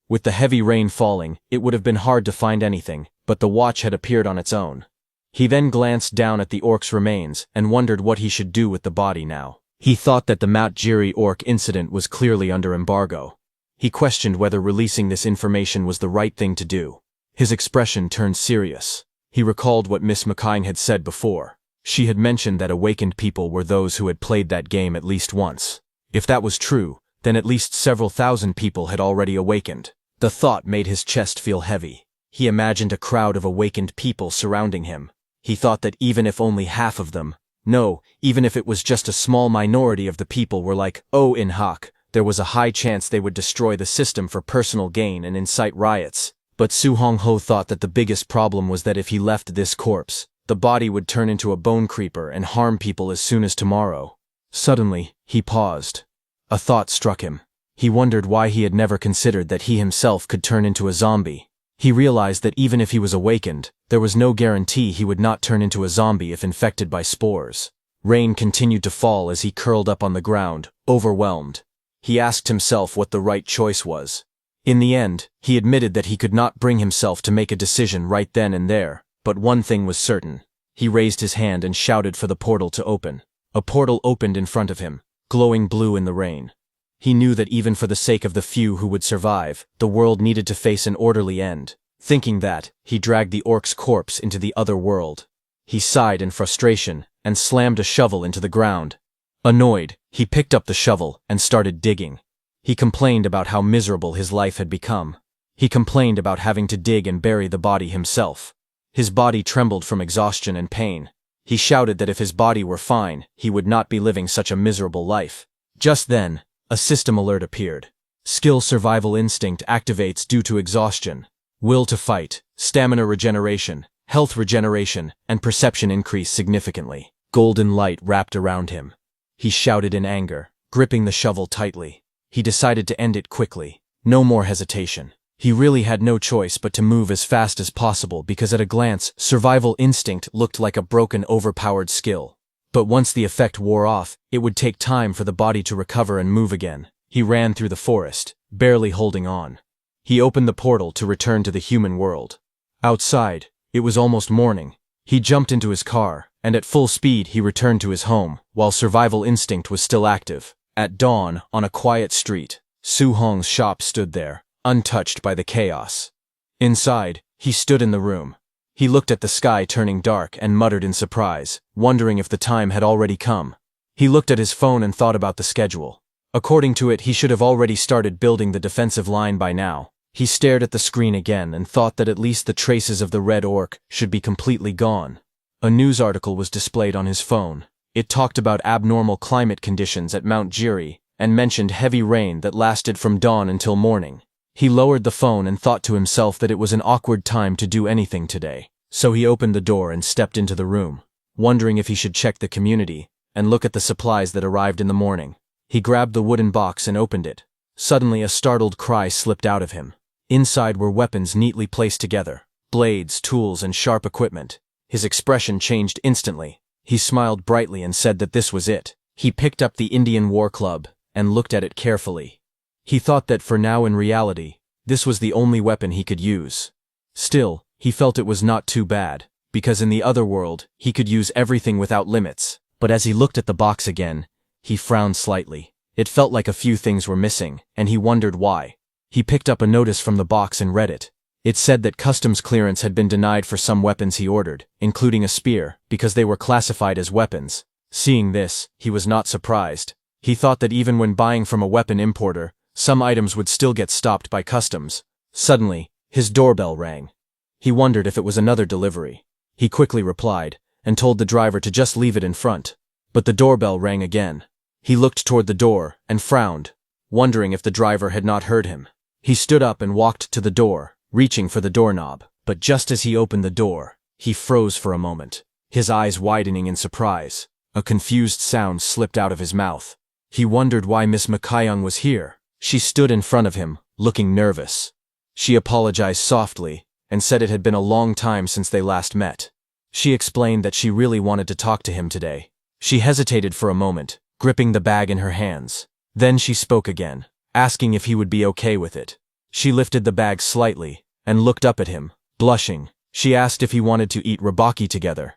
With the heavy rain falling, it would have been hard to find anything, but the watch had appeared on its own. He then glanced down at the orc's remains and wondered what he should do with the body now. He thought that the Mount Jiri orc incident was clearly under embargo. He questioned whether releasing this information was the right thing to do. His expression turned serious. He recalled what Miss McKine had said before. She had mentioned that awakened people were those who had played that game at least once. If that was true, then at least several thousand people had already awakened. The thought made his chest feel heavy. He imagined a crowd of awakened people surrounding him. He thought that even if only half of them, no, even if it was just a small minority of the people were like, oh in Hak, there was a high chance they would destroy the system for personal gain and incite riots. But Su Hong-ho thought that the biggest problem was that if he left this corpse, the body would turn into a bone creeper and harm people as soon as tomorrow. Suddenly, he paused. A thought struck him. He wondered why he had never considered that he himself could turn into a zombie. He realized that even if he was awakened, there was no guarantee he would not turn into a zombie if infected by spores. Rain continued to fall as he curled up on the ground, overwhelmed. He asked himself what the right choice was. In the end, he admitted that he could not bring himself to make a decision right then and there, but one thing was certain. He raised his hand and shouted for the portal to open. A portal opened in front of him, glowing blue in the rain. He knew that even for the sake of the few who would survive, the world needed to face an orderly end. Thinking that, he dragged the orc's corpse into the other world. He sighed in frustration and slammed a shovel into the ground. Annoyed, he picked up the shovel and started digging. He complained about how miserable his life had become. He complained about having to dig and bury the body himself. His body trembled from exhaustion and pain. He shouted that if his body were fine, he would not be living such a miserable life. Just then, a system alert appeared. Skill Survival Instinct activates due to exhaustion. Will to fight, stamina regeneration, health regeneration, and perception increase significantly. Golden light wrapped around him. He shouted in anger, gripping the shovel tightly. He decided to end it quickly. No more hesitation. He really had no choice but to move as fast as possible because at a glance, Survival Instinct looked like a broken, overpowered skill. But once the effect wore off, it would take time for the body to recover and move again. He ran through the forest, barely holding on. He opened the portal to return to the human world. Outside, it was almost morning. He jumped into his car, and at full speed he returned to his home, while survival instinct was still active. At dawn, on a quiet street, Su Hong's shop stood there, untouched by the chaos. Inside, he stood in the room. He looked at the sky turning dark and muttered in surprise, wondering if the time had already come. He looked at his phone and thought about the schedule. According to it, he should have already started building the defensive line by now. He stared at the screen again and thought that at least the traces of the red orc should be completely gone. A news article was displayed on his phone. It talked about abnormal climate conditions at Mount Jiri and mentioned heavy rain that lasted from dawn until morning. He lowered the phone and thought to himself that it was an awkward time to do anything today. So he opened the door and stepped into the room, wondering if he should check the community and look at the supplies that arrived in the morning. He grabbed the wooden box and opened it. Suddenly a startled cry slipped out of him. Inside were weapons neatly placed together, blades, tools, and sharp equipment. His expression changed instantly. He smiled brightly and said that this was it. He picked up the Indian war club and looked at it carefully. He thought that for now in reality, this was the only weapon he could use. Still, he felt it was not too bad, because in the other world, he could use everything without limits. But as he looked at the box again, he frowned slightly. It felt like a few things were missing, and he wondered why. He picked up a notice from the box and read it. It said that customs clearance had been denied for some weapons he ordered, including a spear, because they were classified as weapons. Seeing this, he was not surprised. He thought that even when buying from a weapon importer, some items would still get stopped by customs. Suddenly, his doorbell rang. He wondered if it was another delivery. He quickly replied, and told the driver to just leave it in front. But the doorbell rang again. He looked toward the door and frowned, wondering if the driver had not heard him. He stood up and walked to the door, reaching for the doorknob. But just as he opened the door, he froze for a moment, his eyes widening in surprise. A confused sound slipped out of his mouth. He wondered why Miss McKayung was here. She stood in front of him, looking nervous. She apologized softly and said it had been a long time since they last met. She explained that she really wanted to talk to him today. She hesitated for a moment, gripping the bag in her hands. Then she spoke again, asking if he would be okay with it. She lifted the bag slightly and looked up at him, blushing. She asked if he wanted to eat ribaki together.